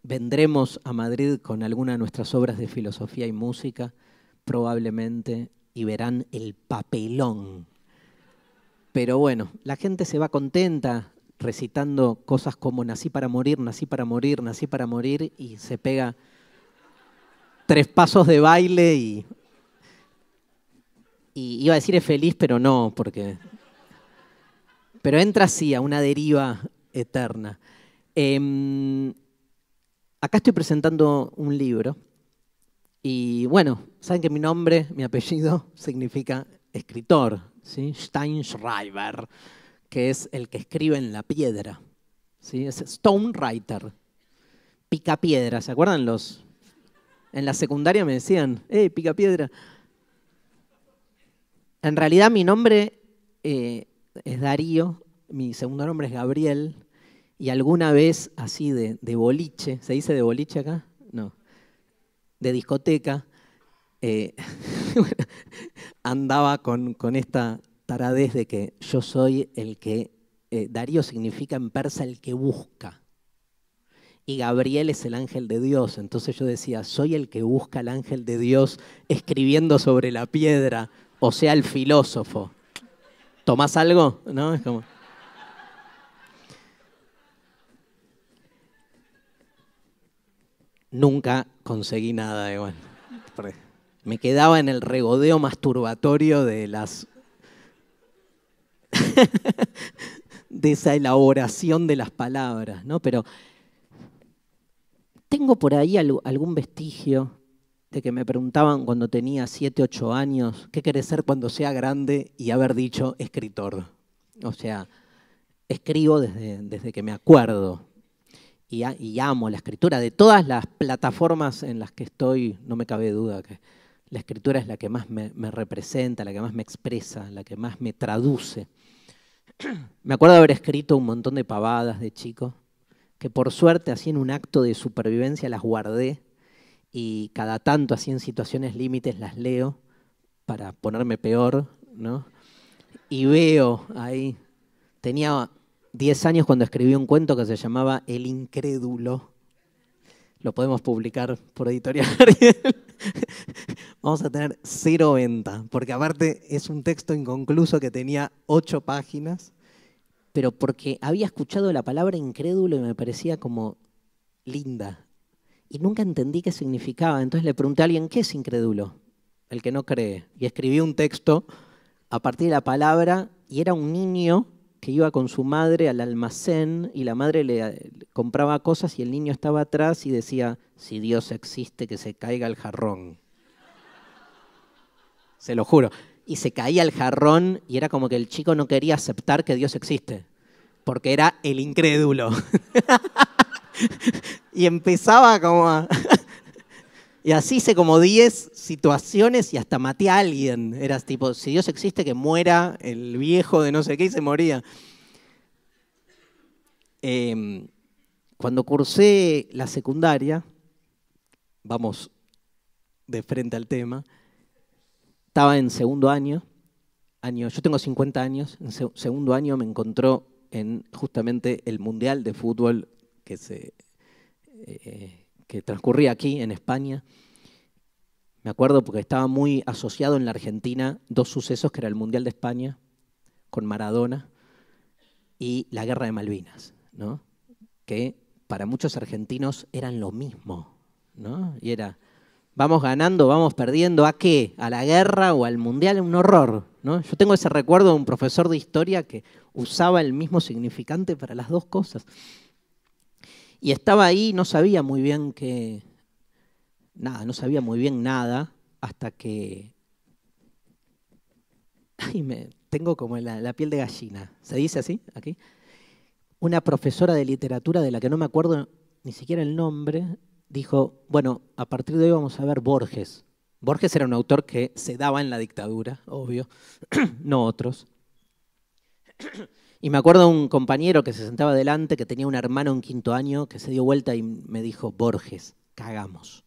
vendremos a Madrid con alguna de nuestras obras de filosofía y música, probablemente, y verán el papelón. Pero bueno, la gente se va contenta recitando cosas como nací para morir, nací para morir, nací para morir, y se pega 3 pasos de baile y iba a decir es feliz, pero no, pero entra así a una deriva eterna. Acá estoy presentando un libro y bueno, saben que mi nombre, mi apellido significa escritor, ¿sí? Steinschreiber, que es el que escribe en la piedra, ¿sí? Es stone writer, pica piedra. ¿Se acuerdan en la secundaria me decían, pica piedra? En realidad mi nombre es Darío, mi segundo nombre es Gabriel, y alguna vez así de boliche, ¿se dice de boliche acá? No, de discoteca, andaba con esta taradez de que yo soy el que, Darío significa en persa el que busca, y Gabriel es el ángel de Dios. Entonces yo decía, soy el que busca al ángel de Dios escribiendo sobre la piedra, o sea, el filósofo. ¿Tomás algo? ¿No? Es como... Nunca conseguí nada igual. Me quedaba en el regodeo masturbatorio de las... de esa elaboración de las palabras, ¿no? Pero tengo por ahí algún vestigio de que me preguntaban cuando tenía 7, 8 años, ¿qué querés ser cuando sea grande? Y haber dicho escritor. O sea, escribo desde que me acuerdo. Y amo la escritura. De todas las plataformas en las que estoy, no me cabe duda que la escritura es la que más me representa, la que más me expresa, la que más me traduce. Me acuerdo de haber escrito un montón de pavadas de chico, que por suerte así en un acto de supervivencia las guardé, y cada tanto así en situaciones límites las leo para ponerme peor, ¿no? Y veo ahí, tenía 10 años cuando escribí un cuento que se llamaba El Incrédulo. Lo podemos publicar por Editorial Ariel. Vamos a tener 0 venta, porque aparte es un texto inconcluso que tenía 8 páginas, pero porque había escuchado la palabra incrédulo y me parecía como linda. Y nunca entendí qué significaba. Entonces le pregunté a alguien, ¿qué es incrédulo? El que no cree. Y escribí un texto a partir de la palabra, y era un niño que iba con su madre al almacén y la madre le compraba cosas y el niño estaba atrás y decía, si Dios existe, que se caiga el jarrón. Se lo juro. Y se caía el jarrón y era como que el chico no quería aceptar que Dios existe, porque era el incrédulo. Y empezaba como a... Y así hice como 10 situaciones y hasta maté a alguien. Eras tipo, si Dios existe, que muera el viejo de no sé qué, y se moría. Cuando cursé la secundaria, vamos de frente al tema, estaba en segundo año, yo tengo 50 años, en segundo año me encontró en justamente el Mundial de Fútbol que transcurría aquí en España. Me acuerdo porque estaba muy asociado en la Argentina 2 sucesos, que era el Mundial de España con Maradona y la Guerra de Malvinas, ¿no? Que para muchos argentinos eran lo mismo, ¿no? Y era, vamos ganando, vamos perdiendo, ¿a qué? ¿A la guerra o al Mundial? Un horror, ¿no? Yo tengo ese recuerdo de un profesor de historia que usaba el mismo significante para las dos cosas. Y estaba ahí, no sabía muy bien nada, hasta que... Ay, tengo como la piel de gallina. ¿Se dice así aquí? Una profesora de literatura, de la que no me acuerdo ni siquiera el nombre, dijo, bueno, a partir de hoy vamos a ver Borges. Borges era un autor que se daba en la dictadura, obvio, no otros. Y me acuerdo de un compañero que se sentaba delante, que tenía un hermano en 5º año, que se dio vuelta y me dijo, Borges, cagamos.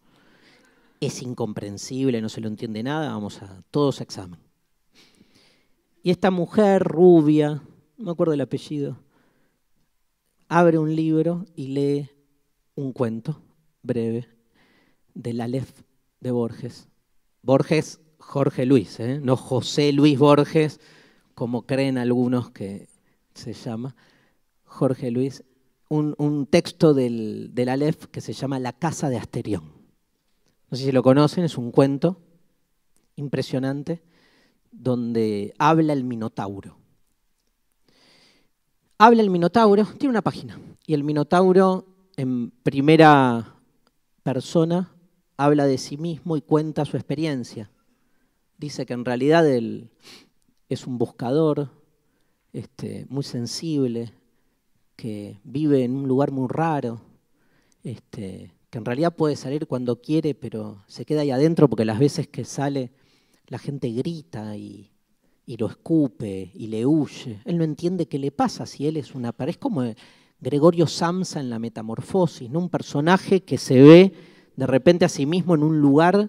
Es incomprensible, no se lo entiende nada, vamos a todos a examen. Y esta mujer rubia, no me acuerdo el apellido, abre un libro y lee un cuento breve del Aleph de Borges. Borges, Jorge Luis, no José Luis Borges, como creen algunos que se llama, Jorge Luis, un texto del Aleph que se llama La casa de Asterión. No sé si lo conocen, es un cuento impresionante donde habla el Minotauro. Habla el Minotauro, tiene una página, y el Minotauro en primera persona habla de sí mismo y cuenta su experiencia. Dice que en realidad él es un buscador muy sensible, que vive en un lugar muy raro, que en realidad puede salir cuando quiere, pero se queda ahí adentro porque las veces que sale la gente grita y lo escupe y le huye. Él no entiende qué le pasa si él es una... Es como Gregorio Samsa en La Metamorfosis, ¿no? Un personaje que se ve de repente a sí mismo en un lugar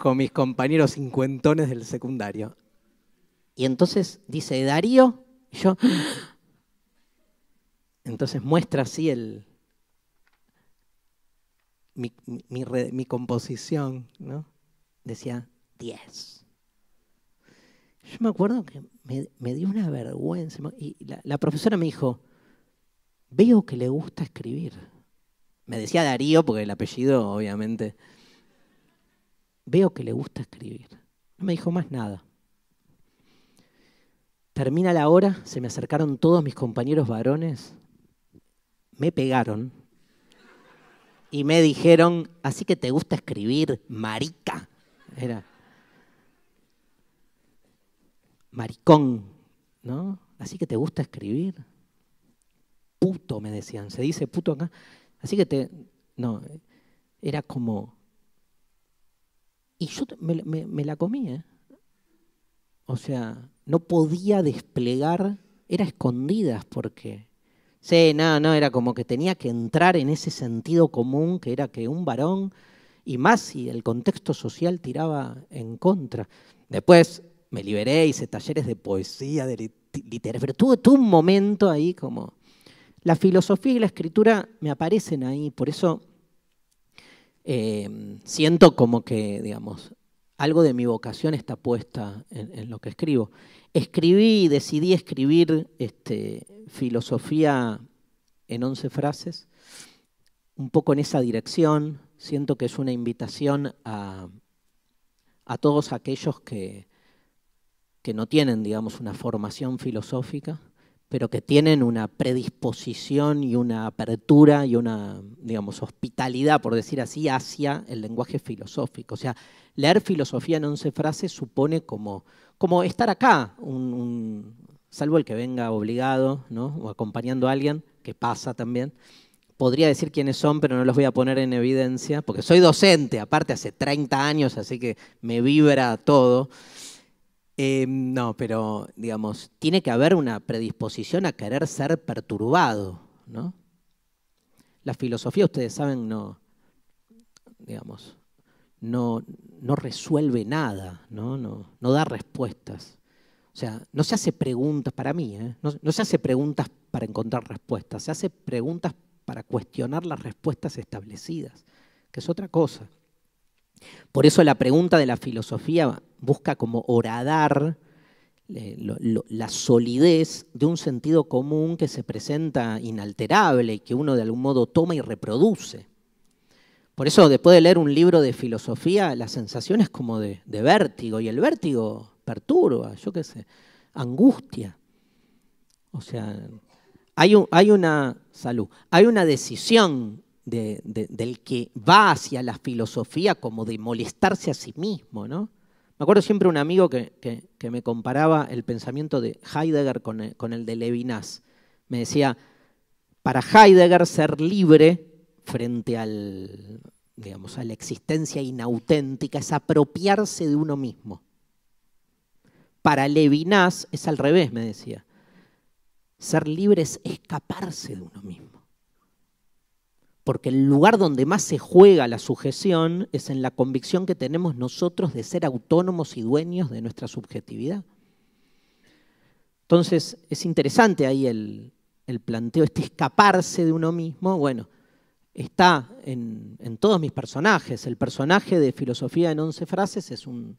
con mis compañeros cincuentones del secundario. Y entonces dice, Darío, y yo... Entonces muestra así mi composición, ¿no? Decía 10. Yo me acuerdo que me dio una vergüenza. Y la profesora me dijo, veo que le gusta escribir. Me decía Darío, porque el apellido, obviamente. Veo que le gusta escribir. No me dijo más nada. Termina la hora, se me acercaron todos mis compañeros varones, me pegaron y me dijeron, así que te gusta escribir, marica. Era maricón, ¿no? Así que te gusta escribir. Puto, me decían. ¿Se dice puto acá? Así que no, era como... Y yo me la comí, ¿eh? O sea, no podía desplegar, era escondidas porque... Sí, no, era como que tenía que entrar en ese sentido común que era que un varón, y más si el contexto social tiraba en contra. Después me liberé, hice talleres de poesía, de literatura, pero tuve un momento ahí como... La filosofía y la escritura me aparecen ahí, por eso siento como que, digamos, algo de mi vocación está puesta en lo que escribo. Decidí escribir filosofía en 11 frases, un poco en esa dirección. Siento que es una invitación a todos aquellos que no tienen, digamos, una formación filosófica, pero que tienen una predisposición y una apertura y una, digamos, hospitalidad, por decir así, hacia el lenguaje filosófico. O sea, leer filosofía en 11 frases supone como estar acá, salvo el que venga obligado, ¿no? O acompañando a alguien, que pasa también. Podría decir quiénes son, pero no los voy a poner en evidencia, porque soy docente, aparte hace 30 años, así que me vibra todo. No, pero, digamos, tiene que haber una predisposición a querer ser perturbado, ¿no? La filosofía, ustedes saben, no resuelve nada, no da respuestas. O sea, no se hace preguntas, para mí, no se hace preguntas para encontrar respuestas, se hace preguntas para cuestionar las respuestas establecidas, que es otra cosa. Por eso la pregunta de la filosofía busca como horadar la solidez de un sentido común que se presenta inalterable y que uno de algún modo toma y reproduce. Por eso después de leer un libro de filosofía, la sensación es como de vértigo, y el vértigo perturba, yo qué sé, angustia. O sea, hay una decisión del que va hacia la filosofía como de molestarse a sí mismo, ¿no? Me acuerdo siempre un amigo que me comparaba el pensamiento de Heidegger con el de Levinas. Me decía, para Heidegger ser libre frente a la existencia inauténtica es apropiarse de uno mismo. Para Levinas es al revés, me decía. Ser libre es escaparse de uno mismo. Porque el lugar donde más se juega la sujeción es en la convicción que tenemos nosotros de ser autónomos y dueños de nuestra subjetividad. Entonces, es interesante ahí el planteo, escaparse de uno mismo. Bueno, está en todos mis personajes. El personaje de Filosofía en 11 frases es un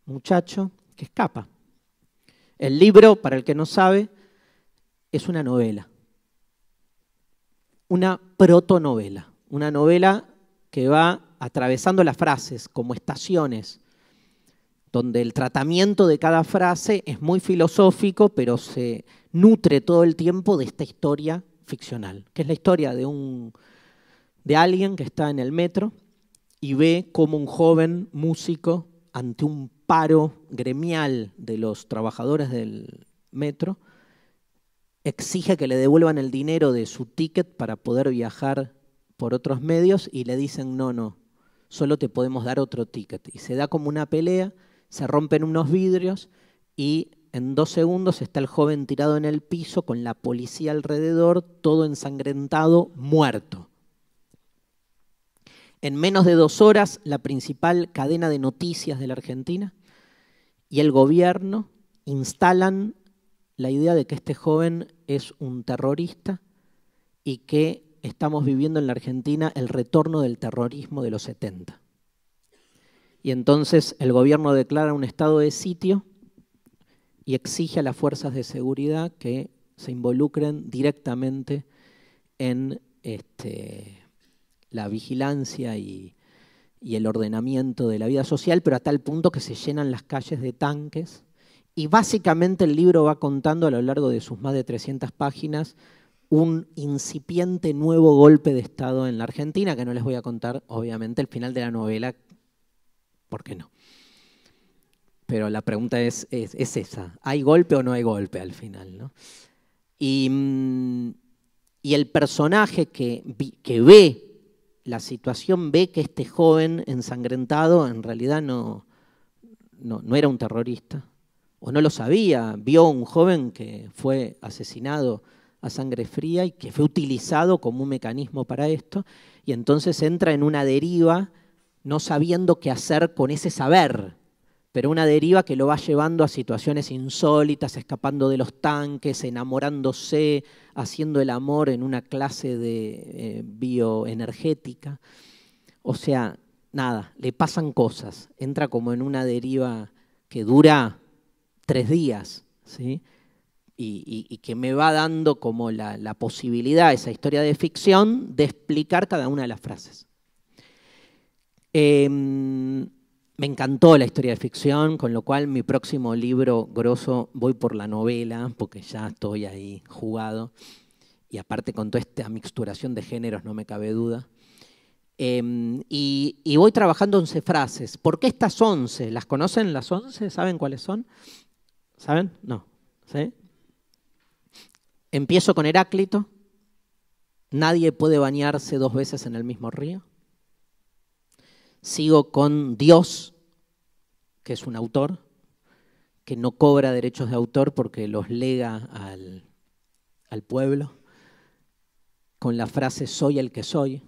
muchacho que escapa. El libro, para el que no sabe, es una novela. Una protonovela, una novela que va atravesando las frases como estaciones, donde el tratamiento de cada frase es muy filosófico, pero se nutre todo el tiempo de esta historia ficcional, que es la historia de alguien que está en el metro y ve cómo un joven músico, ante un paro gremial de los trabajadores del metro, exige que le devuelvan el dinero de su ticket para poder viajar por otros medios y le dicen no, solo te podemos dar otro ticket. Y se da como una pelea, se rompen unos vidrios y en 2 segundos está el joven tirado en el piso con la policía alrededor, todo ensangrentado, muerto. En menos de 2 horas, la principal cadena de noticias de la Argentina y el gobierno instalan la idea de que este joven es un terrorista y que estamos viviendo en la Argentina el retorno del terrorismo de los 70. Y entonces el gobierno declara un estado de sitio y exige a las fuerzas de seguridad que se involucren directamente en la vigilancia y el ordenamiento de la vida social, pero a tal punto que se llenan las calles de tanques. Y básicamente el libro va contando a lo largo de sus más de 300 páginas un incipiente nuevo golpe de Estado en la Argentina, que no les voy a contar, obviamente, el final de la novela, ¿por qué no? Pero la pregunta es esa, ¿hay golpe o no hay golpe al final, ¿no? Y el personaje que ve la situación, ve que este joven ensangrentado en realidad no era un terrorista, o no lo sabía, vio un joven que fue asesinado a sangre fría y que fue utilizado como un mecanismo para esto, y entonces entra en una deriva no sabiendo qué hacer con ese saber, pero una deriva que lo va llevando a situaciones insólitas, escapando de los tanques, enamorándose, haciendo el amor en una clase de bioenergética. O sea, nada, le pasan cosas, entra como en una deriva que dura 3 días, ¿sí? Y que me va dando como la posibilidad, esa historia de ficción, de explicar cada una de las frases. Me encantó la historia de ficción, con lo cual mi próximo libro grosso voy por la novela, porque ya estoy ahí jugado, y aparte con toda esta mixturación de géneros no me cabe duda. Y voy trabajando 11 frases. ¿Por qué estas 11? ¿Las conocen las 11? ¿Saben cuáles son? ¿Saben? No. ¿Sí? Empiezo con Heráclito. Nadie puede bañarse 2 veces en el mismo río. Sigo con Dios, que es un autor, que no cobra derechos de autor porque los lega al pueblo, con la frase soy el que soy.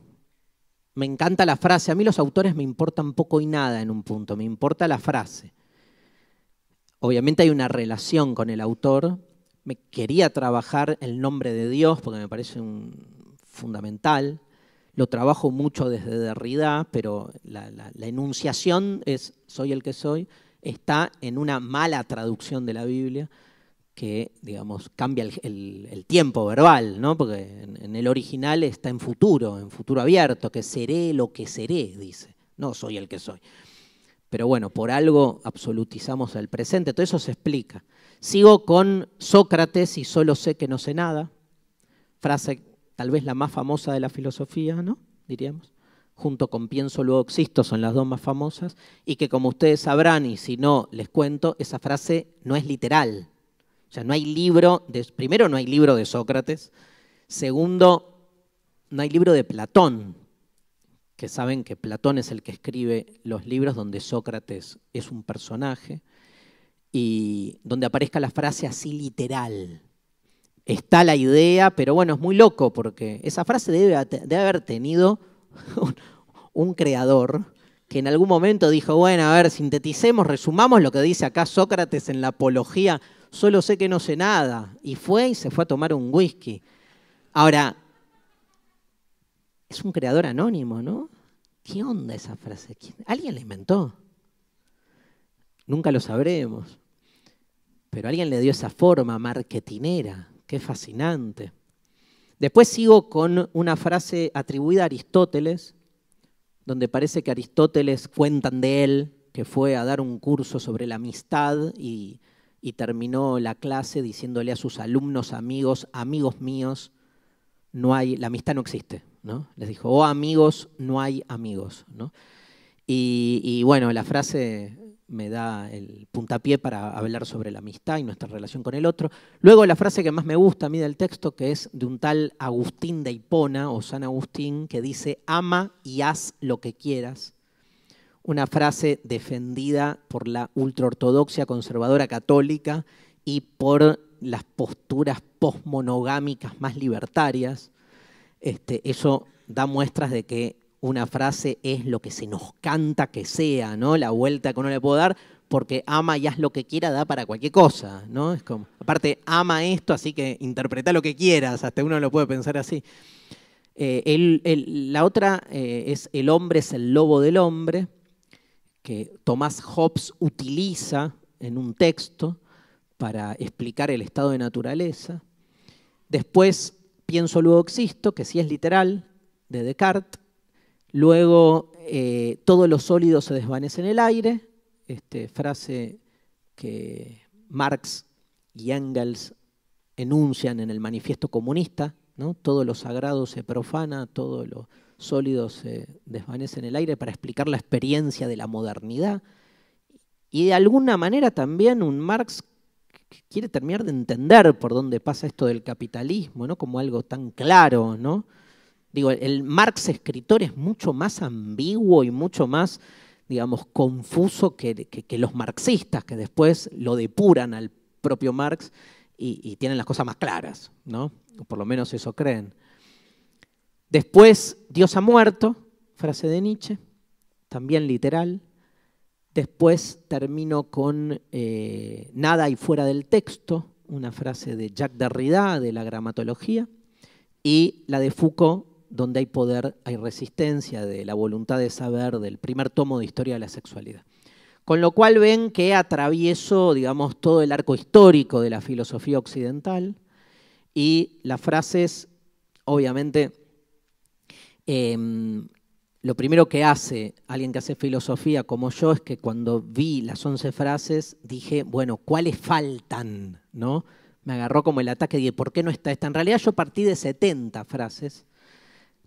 Me encanta la frase, a mí los autores me importan poco y nada en un punto, me importa la frase. Obviamente hay una relación con el autor, me quería trabajar el nombre de Dios porque me parece fundamental. Lo trabajo mucho desde Derrida, pero la enunciación es soy el que soy, está en una mala traducción de la Biblia que, digamos, cambia el tiempo verbal, ¿no? Porque en el original está en futuro abierto, que seré lo que seré, dice, no soy el que soy. Pero bueno, por algo absolutizamos el presente, todo eso se explica. Sigo con Sócrates y solo sé que no sé nada, frase tal vez la más famosa de la filosofía, ¿no? Diríamos. Junto con pienso, luego existo, son las 2 más famosas, y que como ustedes sabrán, y si no les cuento, esa frase no es literal. O sea, no hay libro, primero no hay libro de Sócrates, segundo, no hay libro de Platón, que saben que Platón es el que escribe los libros donde Sócrates es un personaje, y donde aparezca la frase así literal. Está la idea, pero bueno, es muy loco porque esa frase debe haber tenido un creador que en algún momento dijo, bueno, a ver, sinteticemos, resumamos lo que dice acá Sócrates en la Apología, solo sé que no sé nada. Y se fue a tomar un whisky. Ahora, es un creador anónimo, ¿no? ¿Qué onda esa frase? ¿Alguien la inventó? Nunca lo sabremos. Pero alguien le dio esa forma marketinera. Qué fascinante. Después sigo con una frase atribuida a Aristóteles, donde parece que Aristóteles cuentan de él, que fue a dar un curso sobre la amistad y terminó la clase diciéndole a sus alumnos, amigos míos, la amistad no existe, ¿no? Les dijo, oh amigos, no hay amigos, ¿no? Y bueno, la frase me da el puntapié para hablar sobre la amistad y nuestra relación con el otro. Luego la frase que más me gusta a mí del texto, que es de un tal Agustín de Hipona, o San Agustín, que dice, ama y haz lo que quieras. Una frase defendida por la ultraortodoxia conservadora católica y por las posturas posmonogámicas más libertarias. Eso da muestras de que una frase es lo que se nos canta que sea, ¿no? La vuelta que uno le puede dar, porque ama y haz lo que quiera, da para cualquier cosa, ¿no? Es como, aparte, ama esto, así que interpreta lo que quieras, hasta uno lo puede pensar así. La otra es El hombre es el lobo del hombre, que Thomas Hobbes utiliza en un texto para explicar el estado de naturaleza. Después, Pienso, luego existo, que sí es literal, de Descartes. Luego, todo lo sólido se desvanece en el aire, frase que Marx y Engels enuncian en el Manifiesto Comunista, ¿no? Todo lo sagrado se profana, todo lo sólido se desvanece en el aire, para explicar la experiencia de la modernidad. Y de alguna manera también un Marx que quiere terminar de entender por dónde pasa esto del capitalismo, ¿no? Como algo tan claro, ¿no? Digo, el Marx escritor es mucho más ambiguo y mucho más, digamos, confuso que los marxistas, que después lo depuran al propio Marx y tienen las cosas más claras, ¿no? O por lo menos eso creen. Después, Dios ha muerto, frase de Nietzsche, también literal. Después termino con Nada hay fuera del texto, una frase de Jacques Derrida, de la gramatología, y la de Foucault, Donde hay poder, hay resistencia, de La voluntad de saber, del primer tomo de Historia de la sexualidad. Con lo cual ven que atravieso, digamos, todo el arco histórico de la filosofía occidental, y las frases, obviamente, lo primero que hace alguien que hace filosofía como yo es que cuando vi las 11 frases dije, bueno, ¿cuáles faltan? ¿No? Me agarró como el ataque y dije, ¿por qué no está esta? En realidad yo partí de 70 frases.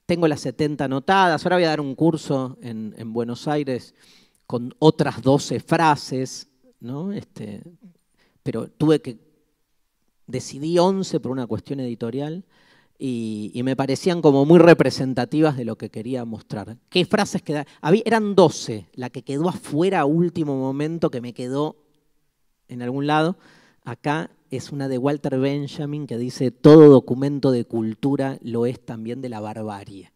Tengo las 70 anotadas. Ahora voy a dar un curso en Buenos Aires con otras 12 frases, ¿no? Pero decidí 11 por una cuestión editorial. Y me parecían como muy representativas de lo que quería mostrar. ¿Qué frases quedaron? Eran 12, la que quedó afuera a último momento, que me quedó en algún lado. Acá es una de Walter Benjamin que dice, todo documento de cultura lo es también de la barbarie.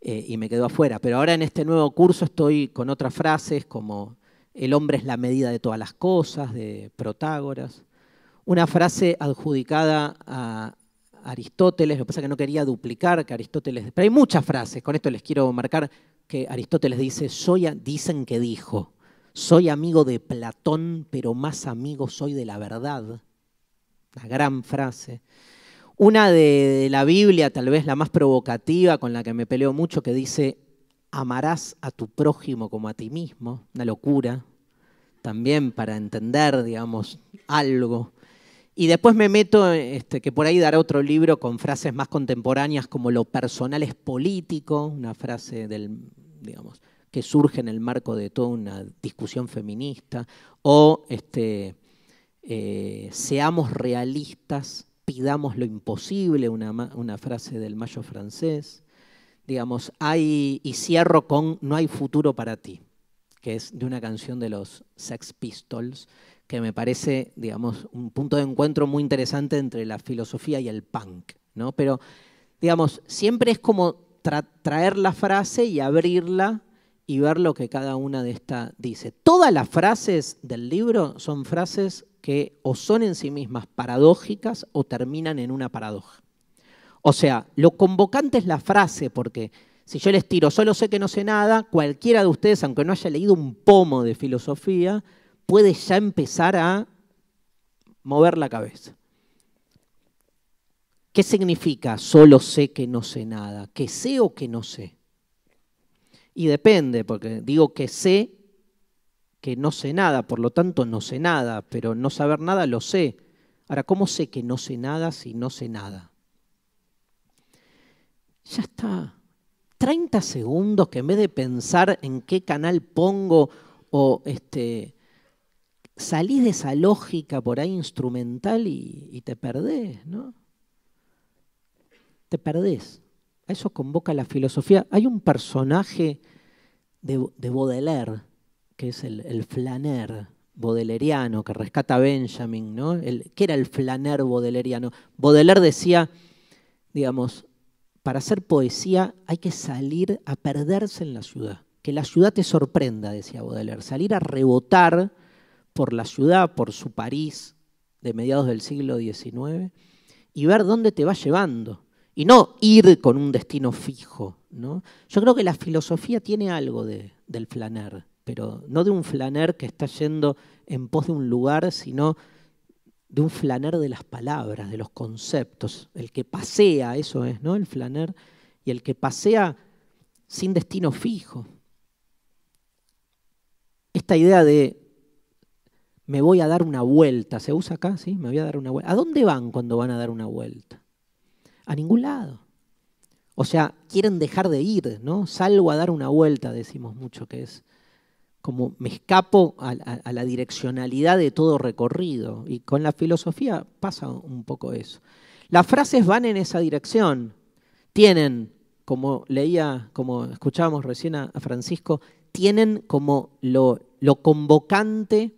Y me quedó afuera. Pero ahora en este nuevo curso estoy con otras frases como el hombre es la medida de todas las cosas, de Protágoras. Una frase adjudicada a Aristóteles, lo que pasa es que no quería duplicar, que Aristóteles... Pero hay muchas frases, con esto les quiero marcar que Aristóteles dice, dicen que dijo, soy amigo de Platón, pero más amigo soy de la verdad. Una gran frase. Una de la Biblia, tal vez la más provocativa, con la que me peleo mucho, que dice, amarás a tu prójimo como a ti mismo. Una locura, también para entender, digamos, algo. Y después me meto, que por ahí dará otro libro con frases más contemporáneas como lo personal es político, una frase digamos, que surge en el marco de toda una discusión feminista, o seamos realistas, pidamos lo imposible, una frase del Mayo francés. Digamos, y cierro con no hay futuro para ti, que es de una canción de los Sex Pistols, que me parece, digamos, un punto de encuentro muy interesante entre la filosofía y el punk, ¿no? Pero, digamos, siempre es como traer la frase y abrirla y ver lo que cada una de estas dice. Todas las frases del libro son frases que o son en sí mismas paradójicas o terminan en una paradoja. O sea, lo convocante es la frase, porque si yo les tiro solo sé que no sé nada, cualquiera de ustedes, aunque no haya leído un pomo de filosofía, puede ya empezar a mover la cabeza. ¿Qué significa solo sé que no sé nada? ¿Que sé o que no sé? Y depende, porque digo que sé que no sé nada, por lo tanto no sé nada, pero no saber nada lo sé. Ahora, ¿cómo sé que no sé nada si no sé nada? Ya está. 30 segundos que en vez de pensar en qué canal pongo o salís de esa lógica por ahí instrumental y te perdés, ¿no? Te perdés. A eso convoca la filosofía. Hay un personaje de Baudelaire, que es el flaneur baudeleriano, que rescata a Benjamin, ¿no? ¿Qué era el flaneur baudeleriano? Baudelaire decía, digamos, para hacer poesía hay que salir a perderse en la ciudad. Que la ciudad te sorprenda, decía Baudelaire. Salir a rebotar por la ciudad, por su París de mediados del siglo XIX y ver dónde te va llevando. Y no ir con un destino fijo, ¿no? Yo creo que la filosofía tiene algo del flaner, pero no de un flaner que está yendo en pos de un lugar, sino de un flaner de las palabras, de los conceptos. El que pasea, eso es, ¿no? El flaner, y el que pasea sin destino fijo. Esta idea de me voy a dar una vuelta, ¿se usa acá? ¿Sí? Me voy a dar una vuelta. ¿A dónde van cuando van a dar una vuelta? A ningún lado. O sea, quieren dejar de ir, ¿no? Salgo a dar una vuelta, decimos mucho, que es como me escapo a la direccionalidad de todo recorrido. Y con la filosofía pasa un poco eso. Las frases van en esa dirección. Tienen, como leía, como escuchábamos recién a Francisco, tienen como lo convocante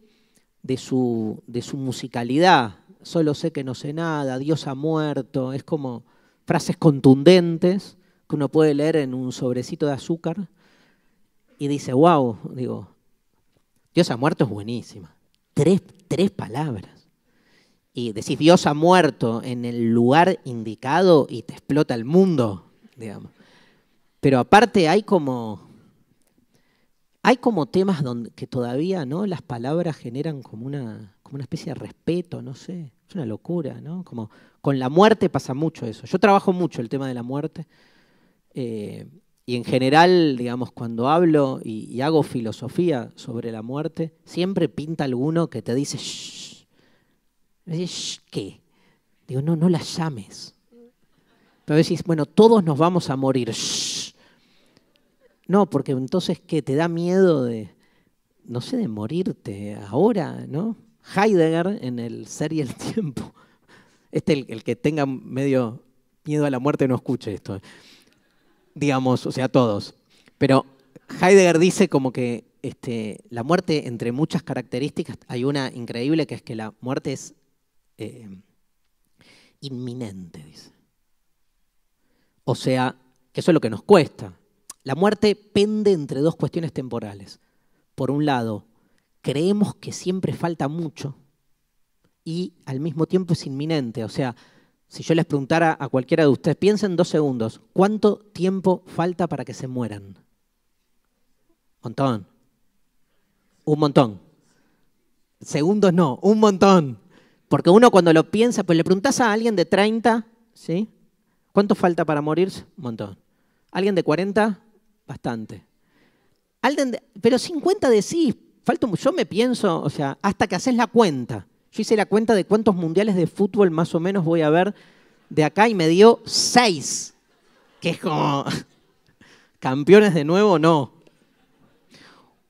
de su musicalidad. Solo sé que no sé nada, Dios ha muerto. Es como frases contundentes que uno puede leer en un sobrecito de azúcar y dice, wow, digo, Dios ha muerto es buenísima. Tres palabras. Y decís, Dios ha muerto en el lugar indicado y te explota el mundo, digamos. Pero aparte hay como temas que todavía, ¿no? Las palabras generan como una especie de respeto, no sé. Es una locura, ¿no? Como con la muerte pasa mucho eso. Yo trabajo mucho el tema de la muerte. Y en general, digamos, cuando hablo y hago filosofía sobre la muerte, siempre pinta alguno que te dice, shh. Me dice, shh, ¿qué? Digo, no la llames. Pero decís, bueno, todos nos vamos a morir. Shh. No, porque entonces, ¿qué? ¿Te da miedo de, no sé, de morirte ahora, ¿no? Heidegger, en el Ser y el Tiempo. El que tenga medio miedo a la muerte no escuche esto. Digamos, o sea, todos. Pero Heidegger dice como que la muerte, entre muchas características, hay una increíble que es que la muerte es inminente, dice. O sea, que eso es lo que nos cuesta. La muerte pende entre dos cuestiones temporales. Por un lado, creemos que siempre falta mucho y al mismo tiempo es inminente. O sea, si yo les preguntara a cualquiera de ustedes, piensen 2 segundos, ¿cuánto tiempo falta para que se mueran? Montón. Un montón. Segundos no, un montón. Porque uno cuando lo piensa, pues le preguntás a alguien de 30, ¿sí? ¿Cuánto falta para morirse? Un montón. ¿Alguien de 40? Bastante. Pero 50 decís, falta mucho. Yo me pienso, o sea, hasta que haces la cuenta. Yo hice la cuenta de cuántos mundiales de fútbol más o menos voy a ver de acá y me dio 6. Que es como, campeones de nuevo, no.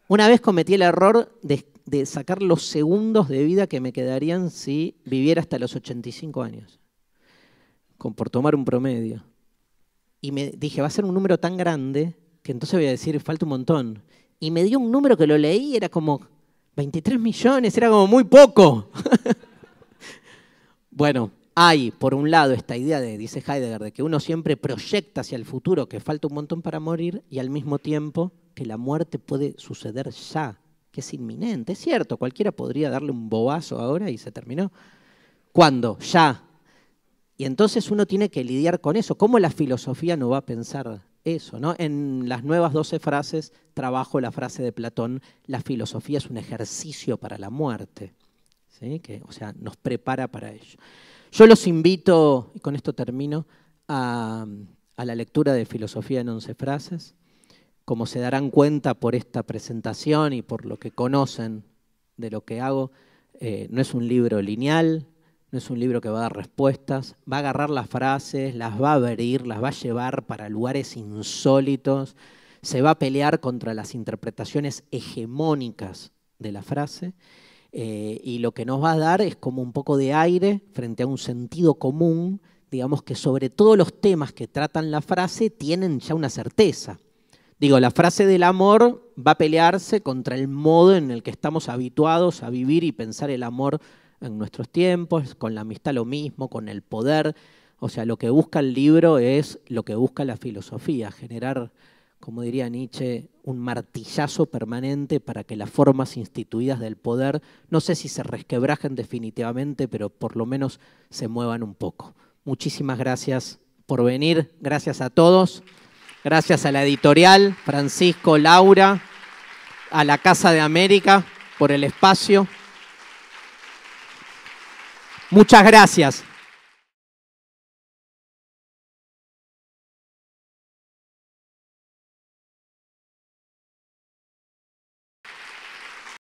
Una vez cometí el error de sacar los segundos de vida que me quedarían si viviera hasta los 85 años. Por tomar un promedio. Y me dije, va a ser un número tan grande que entonces voy a decir, falta un montón. Y me dio un número que lo leí, era como 23 millones, era como muy poco. Bueno, hay, por un lado, esta idea dice Heidegger, de que uno siempre proyecta hacia el futuro que falta un montón para morir y al mismo tiempo que la muerte puede suceder ya, que es inminente. Es cierto, cualquiera podría darle un bobazo ahora y se terminó. ¿Cuándo? Ya. Y entonces uno tiene que lidiar con eso. ¿Cómo la filosofía no va a pensar eso, ¿no? En las nuevas 12 frases trabajo la frase de Platón, la filosofía es un ejercicio para la muerte, ¿sí? Que, o sea, nos prepara para ello. Yo los invito, y con esto termino, a la lectura de Filosofía en 11 frases. Como se darán cuenta por esta presentación y por lo que conocen de lo que hago, no es un libro lineal, no es un libro que va a dar respuestas, va a agarrar las frases, las va a abrir, las va a llevar para lugares insólitos, se va a pelear contra las interpretaciones hegemónicas de la frase y lo que nos va a dar es como un poco de aire frente a un sentido común, digamos que sobre todos los temas que tratan la frase tienen ya una certeza. Digo, la frase del amor va a pelearse contra el modo en el que estamos habituados a vivir y pensar el amor en nuestros tiempos, con la amistad lo mismo, con el poder. O sea, lo que busca el libro es lo que busca la filosofía, generar, como diría Nietzsche, un martillazo permanente para que las formas instituidas del poder, no sé si se resquebrajen definitivamente, pero por lo menos se muevan un poco. Muchísimas gracias por venir, gracias a todos, gracias a la editorial, Francisco, Laura, a la Casa de América por el espacio. Muchas gracias.